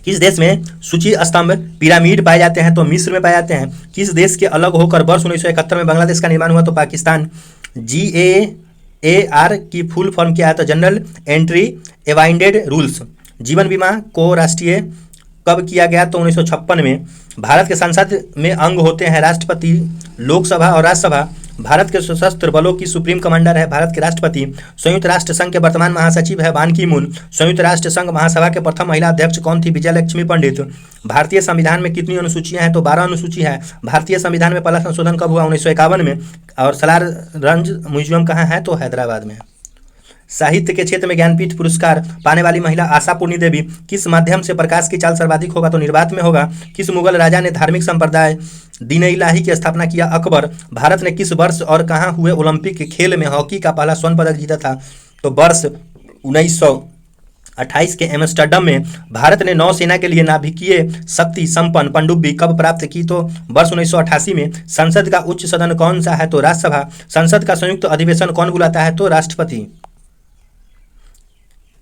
Speaker 2: किस देश में सूची स्तंभ पिरामिड पाए जाते हैं तो मिस्र में पाए जाते हैं। किस देश के अलग होकर वर्ष 1971 में बांग्लादेश का निर्माण हुआ तो पाकिस्तान। GAAR की फुल फॉर्म क्या है तो जनरल एंट्री एवाइंडेड रूल्स। जीवन बीमा को राष्ट्रीय कब किया गया तो 1956 में। भारत के संसद में अंग होते हैं राष्ट्रपति लोकसभा और राज्यसभा। भारत के सशस्त्र बलों की सुप्रीम कमांडर है भारत के राष्ट्रपति। संयुक्त राष्ट्र संघ के वर्तमान महासचिव है बान की मून। संयुक्त राष्ट्र संघ महासभा के प्रथम महिला अध्यक्ष कौन थी विजय लक्ष्मी पंडित। भारतीय संविधान में कितनी अनुसूचियां हैं तो 12 अनुसूची है। भारतीय संविधान में पहला संशोधन कब हुआ 1951 में। और सलारजंग म्यूजियम कहाँ है तो हैदराबाद में। साहित्य के क्षेत्र में ज्ञानपीठ पुरस्कार पाने वाली महिला आशा पूर्णी देवी। किस माध्यम से प्रकाश की चाल सर्वाधिक होगा तो निर्वात में होगा। किस मुगल राजा ने धार्मिक संप्रदाय दीन इलाही की स्थापना किया अकबर। भारत ने किस वर्ष और कहाँ हुए ओलंपिक खेल में हॉकी का पहला स्वर्ण पदक जीता था तो वर्ष 28 के एम्स्टर्डम में भारत ने नौसेना के लिए नाभिकीय शक्ति संपन्न पनडुब्बी कब प्राप्त की? तो वर्ष 1988 में। संसद का उच्च सदन कौन सा है? तो राज्यसभा। संसद का संयुक्त अधिवेशन कौन बुलाता है? तो राष्ट्रपति।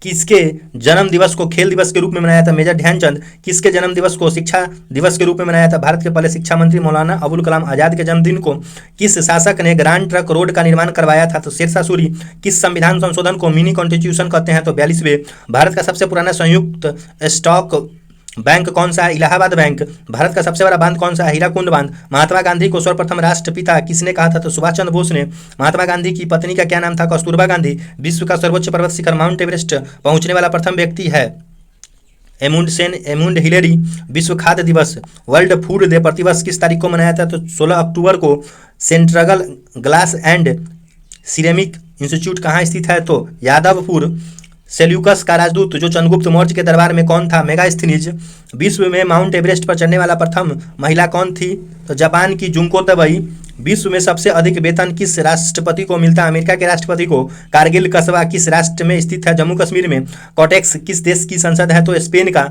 Speaker 2: किसके जन्म दिवस को खेल दिवस के रूप में मनाया था? मेजर ध्यानचंद। किसके जन्म दिवस को शिक्षा दिवस के रूप में मनाया था? भारत के पहले शिक्षा मंत्री मौलाना अबुल कलाम आजाद के जन्मदिन को किस शासक ने ग्रांड ट्रंक रोड का निर्माण करवाया था? तो शेरशाह सूरी। किस संविधान संशोधन को मिनी कॉन्स्टिट्यूशन कहते हैं? तो 42वें। भारत का सबसे पुराना संयुक्त स्टॉक बैंक कौन सा है? इलाहाबाद बैंक। भारत का सबसे बड़ा बांध कौन सा है? हीराकुंड बांध। महात्मा गांधी को सर्वप्रथम राष्ट्रपिता किसने कहा था? तो सुभाष चंद्र बोस ने। महात्मा गांधी की पत्नी का क्या नाम था? कस्तूरबा गांधी। विश्व का सर्वोच्च पर्वत शिखर माउंट एवरेस्ट पहुंचने वाला प्रथम व्यक्ति है एमुंड हिलेरी। विश्व खाद्य दिवस वर्ल्ड फूड डे प्रतिवर्ष किस तारीख को मनाया था? तो 16 अक्टूबर को। Central glass and ceramic institute कहाँ स्थित है? तो यादवपुर। सेल्यूकस का राजदूत जो चंद्रगुप्त मौर्य के दरबार में कौन था? मेगास्थनीज। विश्व में माउंट एवरेस्ट पर चढ़ने वाला प्रथम महिला कौन थी? तो जापान की जुंको तबई। विश्व में सबसे अधिक वेतन किस राष्ट्रपति को मिलता है? अमेरिका के राष्ट्रपति को। कारगिल कस्बा किस राष्ट्र में स्थित है? जम्मू कश्मीर में। कॉटेक्स किस देश की संसद है? तो स्पेन का।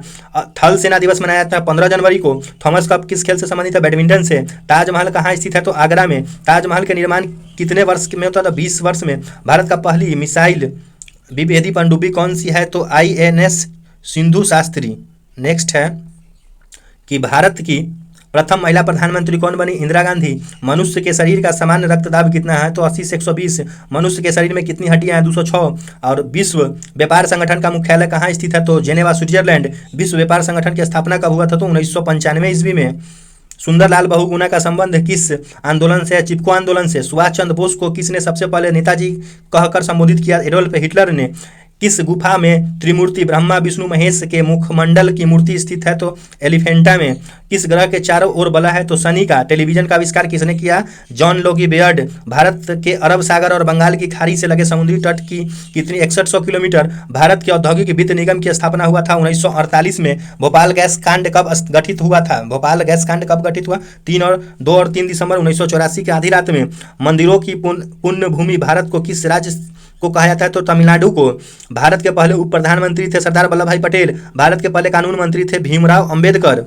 Speaker 2: थल सेना दिवस मनाया था 15 जनवरी को। थॉमस कप किस खेल से संबंधित है? बैडमिंटन से। ताजमहल कहाँ स्थित है? तो आगरा में। ताजमहल के निर्माण कितने वर्ष में होता था? 20 वर्ष में। भारत का पहली मिसाइल विभेदी पनडुब्बी कौन सी है? तो INS सिंधु शास्त्री। नेक्स्ट है कि भारत की प्रथम महिला प्रधानमंत्री कौन बनी? इंदिरा गांधी। मनुष्य के शरीर का सामान्य रक्तदाब कितना है? तो 80 से 120। मनुष्य के शरीर में कितनी हड्डियां हैं? 206। और विश्व व्यापार संगठन का मुख्यालय कहाँ स्थित है? तो जेनेवा स्विट्जरलैंड। विश्व व्यापार संगठन की स्थापना कब हुआ था? तो 1995 ईस्वी में। सुंदरलाल बहुगुणा का संबंध किस आंदोलन से है? चिपको आंदोलन से। सुभाष चंद्र बोस को किसने सबसे पहले नेताजी कहकर संबोधित किया? एडोल्फ हिटलर ने। किस गुफा में त्रिमूर्ति ब्रह्मा विष्णु महेश के मुखमंडल की मूर्ति स्थित है? तो एलिफेंटा में। किस ग्रह के चारों ओर बला है? तो शनि का। टेलीविजन का आविष्कार किसने किया? John Logie Baird. भारत के अरब सागर और बंगाल की खाड़ी से लगे समुद्री तट की कितनी 6100 किलोमीटर। भारत के औद्योगिक वित्त निगम की स्थापना हुआ था 1948 में। भोपाल गैस कांड कब गठित हुआ था? भोपाल गैस कांड कब गठित हुआ? 2 और 3 दिसंबर 1984 की आधी रात में। मंदिरों की पुण्य भूमि भारत को किस राज्य को कहा जाता है? तो तमिलनाडु को। भारत के पहले उप प्रधानमंत्री थे सरदार वल्लभ भाई पटेल। भारत के पहले कानून मंत्री थे भीमराव अंबेडकर।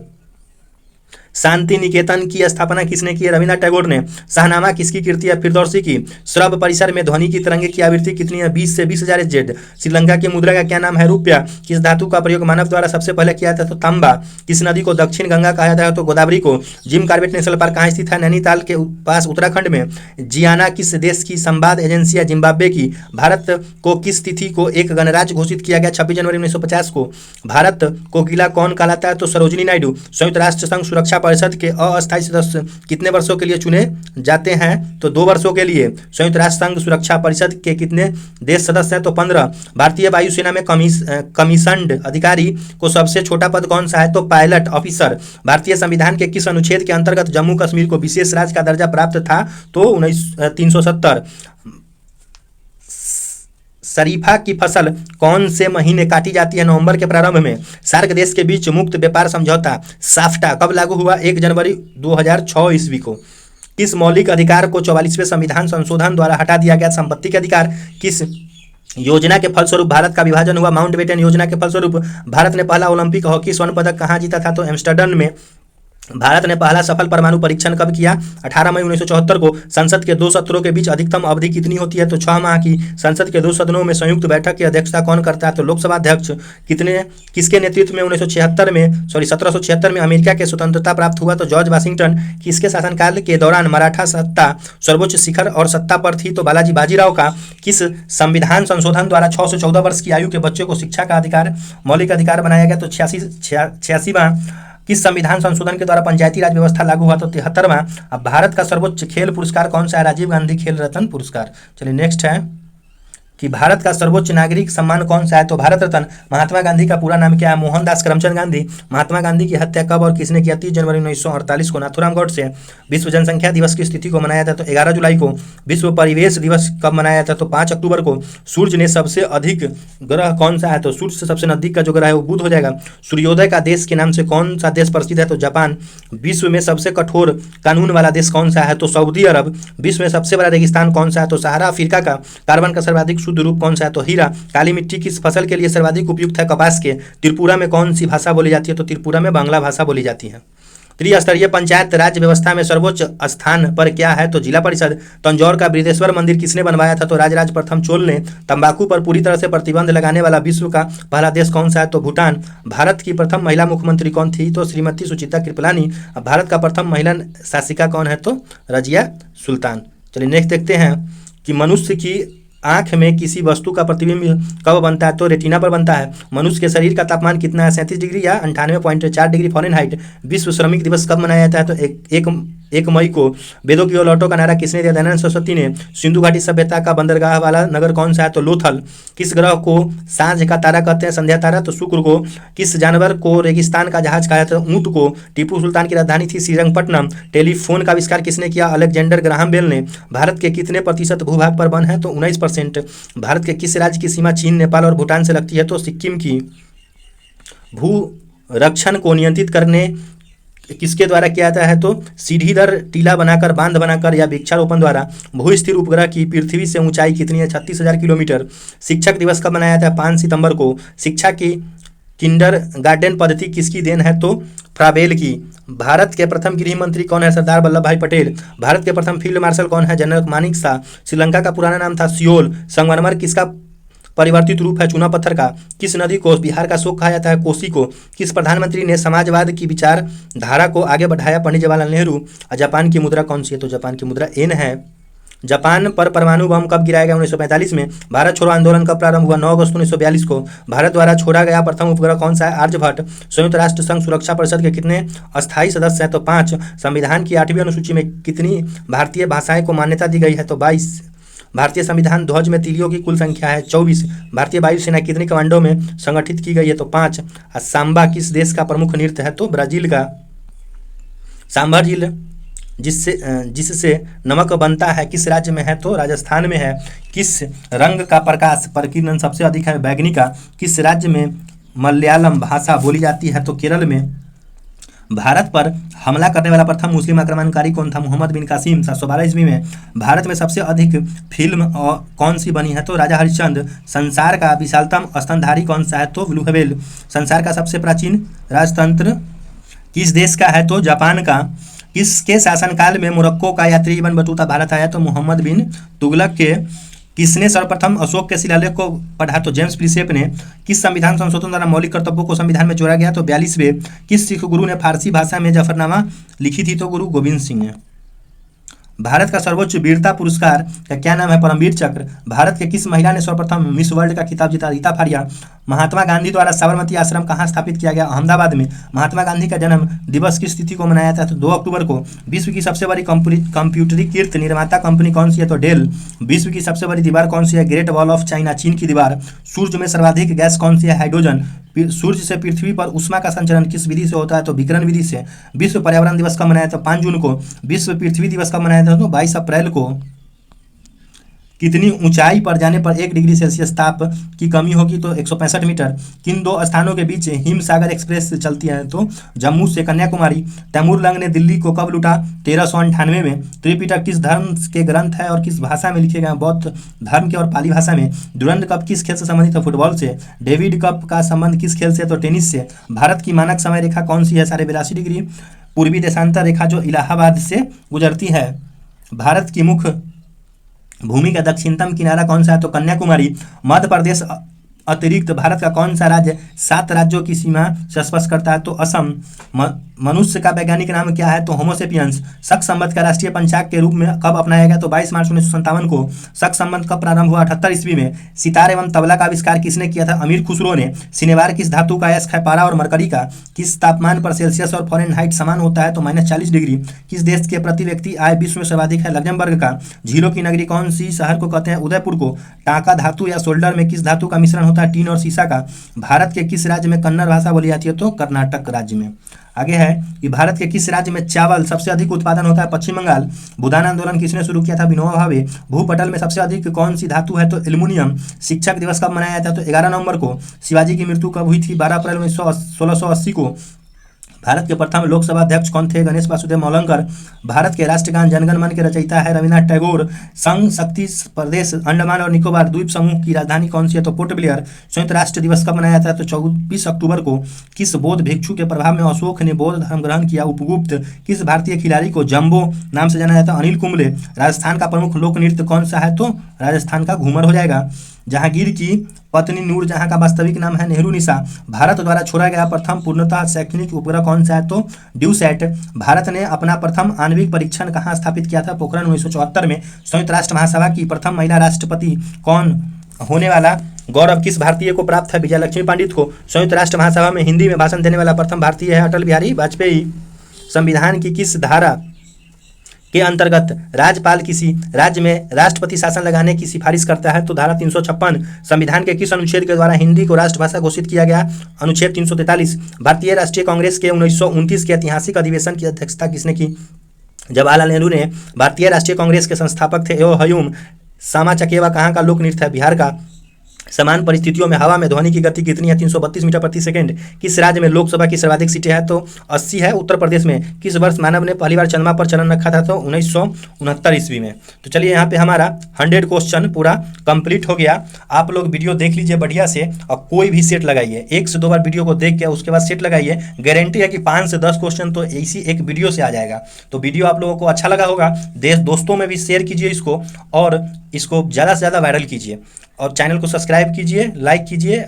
Speaker 2: शांति निकेतन की स्थापना किसने की? रविन्द्रनाथ टैगोर ने। शाहनामा किसकी कृति है? फिरदौसी की। श्रव्य परिसर में ध्वनि की तरंगे की आवृत्ति कितनी है? 20 से 20,000 जेड। श्रीलंका की मुद्रा का क्या नाम है? रुपया। किस धातु का प्रयोग मानव द्वारा सबसे पहले किया जाता है? तो तांबा। किस नदी को दक्षिण गंगा कहा जाता है? तो गोदावरी को। जिम कॉर्बेट नेशनल पार्क कहाँ स्थित है? नैनीताल के पास उत्तराखंड में। जियाना किस देश की संवाद एजेंसी है? जिम्बाब्वे की। भारत को किस तिथि को एक गणराज्य घोषित किया गया? 26 जनवरी 1950 को। भारत को गीला कौन कहलाता है? तो सरोजिनी नायडू। संयुक्त राष्ट्र संघ सुरक्षा परिषद के अस्थायी सदस्य कितने वर्षों के लिए चुने जाते हैं? तो 2 वर्षों के लिए। संयुक्त राष्ट्र संघ सुरक्षा परिषद के कितने देश सदस्य हैं? तो 15। भारतीय वायुसेना में कमीशन्ड अधिकारी को सबसे छोटा पद कौन सा है? तो पायलट ऑफिसर। भारतीय संविधान के किस अनुच्छेद के अंतर्गत जम्मू कश्मीर को विशेष राज्य का दर्जा प्राप्त था? तो 370। शरीफा की फसल कौन से महीने काटी जाती है? नवंबर के प्रारंभ में। सार्क देश के बीच मुक्त व्यापार समझौता साफ्टा कब लागू हुआ? 1 जनवरी 2006 ईस्वी को। किस मौलिक अधिकार को 44वें संविधान संशोधन द्वारा हटा दिया गया? संपत्ति के अधिकार। किस योजना के फलस्वरूप भारत का विभाजन हुआ? माउंटबेटन योजना के फलस्वरूप। भारत ने पहला ओलंपिक हॉकी स्वर्ण पदक कहाँ जीता था? तो एम्स्टर्डम में। भारत ने पहला सफल परमाणु परीक्षण कब किया? 18 मई 1974 को। संसद के 2 सत्रों के बीच अधिकतम अवधि कितनी होती है? तो 6 माह की। संसद के 2 सदनों में संयुक्त बैठक की अध्यक्षता कौन करता है? तो लोकसभा अध्यक्ष। किसके नेतृत्व में 1776 में अमेरिका के स्वतंत्रता प्राप्त हुआ? तो जॉर्ज वाशिंगटन। किसके शासनकाल के दौरान मराठा सत्ता सर्वोच्च शिखर और सत्ता पर थी? तो बालाजी बाजीराव का। किस संविधान संशोधन द्वारा 6 से 14 वर्ष की आयु के बच्चों को शिक्षा का अधिकार मौलिक अधिकार बनाया गया? तो 86वां। किस संविधान संशोधन के द्वारा पंचायती राज व्यवस्था लागू हुआ? तो 73वां। अब भारत का सर्वोच्च खेल पुरस्कार कौन सा है? राजीव गांधी खेल रत्न पुरस्कार। चलिए नेक्स्ट है कि भारत का सर्वोच्च नागरिक सम्मान कौन सा है? तो भारत रत्न। महात्मा गांधी का पूरा नाम क्या है? मोहनदास करमचंद गांधी। महात्मा गांधी की हत्या कब और किसने किया? 30 जनवरी 1948 को। नाथुराम गौडसे। विश्व जनसंख्या दिवस की तिथि को मनाया जाता है? तो 11 जुलाई को। विश्व परिवेश दिवस कब मनाया जाता है? तो 5 अक्टूबर को। सूर्य ने सबसे अधिक ग्रह कौन सा है? तो सूर्य से सबसे नजदीक का जो ग्रह है वो बुध हो जाएगा। सूर्योदय का देश के नाम से कौन सा देश प्रसिद्ध है? तो जापान। विश्व में सबसे कठोर कानून वाला देश कौन सा है? तो सऊदी अरब। विश्व में सबसे बड़ा रेगिस्तान कौन सा है? तो सहारा अफ्रीका का। कार्बन का सर्वाधिक शुद्ध
Speaker 1: शुद्ध रूप कौन सा है? तो हीरा। काली मिट्टी किस फसल के लिए सर्वाधिक उपयुक्त है? कपास के। त्रिपुरा में कौन सी भाषा बोली जाती है? तो त्रिपुरा में बांग्ला भाषा बोली जाती है। त्रिस्तरीय पंचायत राज व्यवस्था में सर्वोच्च स्थान पर क्या है? तो जिला परिषद। तंजौर का बृहदेश्वर मंदिर किसने बनवाया था? तो राजराज प्रथम चोल ने। तंबाकू पर पूरी तरह से प्रतिबंध लगाने वाला विश्व का पहला देश कौन सा है? तो भूटान। भारत की प्रथम महिला मुख्यमंत्री कौन थी? तो श्रीमती सुचित्रा कृपलानी। भारत का प्रथम महिला शासिका कौन है? तो रजिया सुल्तान। चलिए नेक्स्ट देखते हैं कि मनुष्य की आंख में किसी वस्तु का प्रतिबिंब कब बनता है? तो रेटिना पर बनता है। मनुष्य के शरीर का तापमान कितना है? 37 डिग्री या 98.4 डिग्री फ़ारेनहाइट। विश्व श्रमिक दिवस कब मनाया जाता है? तो एक मई को। वेदों की ओर लौटो का नारा किसने दिया? दयानंद सरस्वती ने। सिंधु घाटी सभ्यता का बंदरगाह वाला नगर कौन सा है? तो लोथल। किस ग्रह को सांझ का तारा कहते हैं? संध्या तारा। तो शुक्र को। किस जानवर को रेगिस्तान का जहाज कहा जाता है? ऊंट को। टीपू सुल्तान की राजधानी थी श्रीरंगपट्टनम। टेलीफोन का आविष्कार किसने किया? अलेक्जेंडर ग्राहम बेल ने। भारत के कितने प्रतिशत भूभाग पर वन है? तो 19%। भारत के किस राज्य की सीमा चीन, नेपाल और भूटान से लगती है? तो सिक्किम की। भू रक्षण को नियंत्रित करने किसके द्वारा किया जाता है? तो सीढ़ीदर टीला बनाकर, बांध बनाकर या वृक्षारोपण द्वारा। भू स्थिर उपग्रह की पृथ्वी से ऊंचाई कितनी है? 36,000 किलोमीटर। शिक्षक दिवस कब मनाया जाता है? 5 सितंबर को। शिक्षा की किंडर गार्डन पद्धति किसकी देन है? तो फ्राबेल की। भारत के प्रथम गृह मंत्री कौन है? सरदार वल्लभ भाई पटेल। भारत के प्रथम फील्ड मार्शल कौन है? जनरल मानिक शाह। श्रीलंका का पुराना नाम था सियोल। संगमरमर किसका परिवर्तित रूप है? चूना पत्थर का। किस नदी को बिहार का शोक कहा जाता है? कोसी को। किस प्रधानमंत्री ने समाजवाद की विचारधारा को आगे बढ़ाया? पंडित जवाहरलाल नेहरू। और जापान की मुद्रा कौन सी है? तो जापान की मुद्रा येन है। जापान पर परमाणु बम कब गिराया गया? 1945 में। भारत छोड़ो आंदोलन कब प्रारंभ हुआ? 9 अगस्त 1942 को। भारत द्वारा छोड़ा गया प्रथम उपग्रह कौन सा है? आर्यभट्ट। संयुक्त राष्ट्र संघ सुरक्षा परिषद के कितने अस्थायी सदस्य हैं? तो 5। संविधान की 8वीं अनुसूची में कितनी भारतीय भाषाएं को मान्यता दी गई है? तो 22। भारतीय संविधान ध्वज में तीलियों की कुल संख्या है 24। भारतीय वायुसेना कितनी कमांडो में संगठित की गई है? तो 5। सांबा किस देश का प्रमुख नृत्य है? तो ब्राजील का। सांभर झील जिससे नमक बनता है किस राज्य में है? तो राजस्थान में है। किस रंग का प्रकाश प्रकीर्णन सबसे अधिक है? बैगनी का। किस राज्य में मलयालम भाषा बोली जाती है? तो केरल में। भारत पर हमला करने वाला प्रथम मुस्लिम आक्रमणकारी कौन था? मोहम्मद बिन कासिम। 712 ईस्वी में। भारत में सबसे अधिक फिल्म कौन सी बनी है? तो राजा हरिश्चंद्र। संसार का विशालतम स्तनधारी कौन सा है? तो ब्लू व्हेल। संसार का सबसे प्राचीन राजतंत्र किस देश का है? तो जापान का। किसके शासनकाल में मोरक्को का यात्री इब्न बतूता भारत आया? तो मोहम्मद बिन तुगलक के। किसने सर्वप्रथम अशोक के शिलालेख को पढ़ा? तो जेम्स प्रिसेप ने। किस संविधान संशोधन द्वारा मौलिक कर्तव्यों को संविधान में जोड़ा गया? तो 42वें। किस सिख गुरु ने फारसी भाषा में जफरनामा लिखी थी? तो गुरु गोविंद सिंह ने। भारत का सर्वोच्च वीरता पुरस्कार का क्या नाम है? परमवीर चक्र। भारत के किस महिला ने सर्वप्रथम मिस वर्ल्ड का खिताब जीता? रीता फारिया। महात्मा गांधी द्वारा साबरमती आश्रम कहाँ स्थापित किया गया? अहमदाबाद में। महात्मा गांधी का जन्म दिवस किस तिथि को मनाया जाता है? तो 2 अक्टूबर को। विश्व की सबसे बड़ी कंप्यूटरीकृत निर्माता कंपनी कौन सी है? तो डेल। विश्व की सबसे बड़ी दीवार कौन सी है? ग्रेट वॉल ऑफ चाइना, चीन की दीवार। सूर्य में सर्वाधिक गैस कौन सी है? हाइड्रोजन। सूर्य से पृथ्वी पर उष्मा का संचरण किस विधि से होता है? तो विकिरण विधि से। विश्व पर्यावरण दिवस कब मनाया था? 5 जून को। विश्व पृथ्वी दिवस कब मनाया था? तो 22 अप्रैल को। कितनी ऊंचाई पर जाने पर 1 डिग्री सेल्सियस ताप की कमी होगी? तो 165 मीटर। किन 2 स्थानों के बीच हिमसागर एक्सप्रेस चलती है? तो जम्मू से कन्याकुमारी। तैमूर लंग ने दिल्ली को कब लूटा? 1398 में। त्रिपिटक किस धर्म के ग्रंथ है और किस भाषा में लिखे गए? बौद्ध धर्म के और पाली भाषा में। डुरंड कप किस खेल से संबंधित है? फुटबॉल से। डेविड कप का संबंध किस खेल से? तो टेनिस से। भारत की मानक समय रेखा कौन सी है? 82.5 डिग्री। पूर्वी देशांतर रेखा जो इलाहाबाद से गुजरती है। भारत की मुख्य भूमि का दक्षिणतम किनारा कौन सा है? तो कन्याकुमारी। मध्य प्रदेश अतिरिक्त भारत का कौन सा राज्य 7 राज्यों की सीमा से स्पर्श करता है? तो असम। मनुष्य का वैज्ञानिक नाम क्या है? तो होमोसेपियंस। शक संवत का राष्ट्रीय पंचांग के रूप में कब अपनाया गया? तो 22 मार्च 1957 को। शक संवत कब प्रारंभ हुआ? 78 ईस्वी में। सितार एवं तबला का आविष्कार किसने किया था? अमीर खुसरो ने। सिनेवार किस धातु का अयस्क है? पारा और मरकरी का। किस तापमान पर सेल्सियस और फ़ारेनहाइट समान होता है? तो -40 डिग्री। किस देश के प्रति व्यक्ति आय विश्व में सर्वाधिक है? लग्जमबर्ग का। झीलों की नगरी कौन सी शहर को कहते हैं? उदयपुर को। टांका धातु या सोल्डर में किस धातु का मिश्रण होता है? टीन और सीसा का। भारत के किस राज्य में कन्नड़ भाषा बोली जाती है? तो कर्नाटक राज्य में। आगे है कि भारत के किस राज्य में चावल सबसे अधिक उत्पादन होता है? पश्चिम बंगाल। भूदान आंदोलन किसने शुरू किया था? विनोबा भावे। भूपटल में सबसे अधिक कौन सी धातु है? तो एल्युमिनियम। शिक्षक दिवस कब मनाया जाता है? तो 11 नवंबर को। शिवाजी की मृत्यु कब हुई थी? 12 अप्रैल 1680 को।
Speaker 2: भारत के प्रथम लोकसभा अध्यक्ष कौन थे? गणेश वासुदेव मोलंकर। भारत के राष्ट्रगान जनगण मन के रचयिता है रविन्द्रनाथ टैगोर। संघ शक्ति प्रदेश अंडमान और निकोबार द्वीप समूह की राजधानी कौन सी है? तो पोर्ट ब्लेयर। संयुक्त राष्ट्र दिवस कब मनाया जाता है? तो 24 अक्टूबर को। किस बौद्ध भिक्षु के प्रभाव में अशोक ने बौद्ध धर्म ग्रहण किया? उपगुप्त। किस भारतीय खिलाड़ी को जंबो नाम से जाना जाता है? अनिल कुंबले। राजस्थान का प्रमुख लोक नृत्य कौन सा है? तो राजस्थान का घूमर हो जाएगा। जहांगीर की पत्नी नूरजहां का वास्तविक नाम है नेहरू-निशा। भारत द्वारा छोड़ा गया प्रथम पूर्णतः शैक्षणिक उपग्रह कौन सा है? तो ड्यूसैट। भारत ने अपना प्रथम आणविक परीक्षण कहाँ स्थापित किया था? पोखरण 1974 में। संयुक्त राष्ट्र महासभा की प्रथम महिला राष्ट्रपति कौन होने वाला? गौरव किस भारतीय को प्राप्त है? विजय लक्ष्मी पंडित को। संयुक्त राष्ट्र महासभा में हिंदी में भाषण देने वाला प्रथम भारतीय है अटल बिहारी वाजपेयी। संविधान की किस धारा के अंतर्गत राज्यपाल किसी राज्य में राष्ट्रपति शासन लगाने की सिफारिश करता है? तो धारा 356। संविधान के किस अनुच्छेद के द्वारा हिंदी को राष्ट्रभाषा घोषित किया गया? अनुच्छेद 343। भारतीय राष्ट्रीय कांग्रेस के 1929 के ऐतिहासिक अधिवेशन की अध्यक्षता किसने की? जवाहरलाल नेहरू ने। भारतीय राष्ट्रीय कांग्रेस के संस्थापक थे एओ हयूम। सामा चकेवा कहाँ का लोक नृत्य है? बिहार का। समान परिस्थितियों में हवा में ध्वनि की गति कितनी है? 332 मीटर प्रति सेकंड। किस राज्य में लोकसभा की सर्वाधिक सीटें हैं? तो 80 है उत्तर प्रदेश में। किस वर्ष मानव ने पहली बार चंद्रमा पर चरण रखा था? तो 1969 ईस्वी में। तो चलिए यहाँ पे हमारा 100 क्वेश्चन पूरा कंप्लीट हो गया। आप लोग वीडियो देख लीजिए बढ़िया से और कोई भी सेट लगाइए। 1 से 2 बार वीडियो को देख के उसके बाद सेट लगाइए। गारंटी है कि 5 से 10 क्वेश्चन तो इसी एक वीडियो से आ जाएगा। तो वीडियो आप लोगों को अच्छा लगा होगा, दोस्तों में भी शेयर कीजिए इसको और इसको ज़्यादा से ज़्यादा वायरल कीजिए और चैनल को सब्सक्राइब कीजिए, लाइक कीजिए।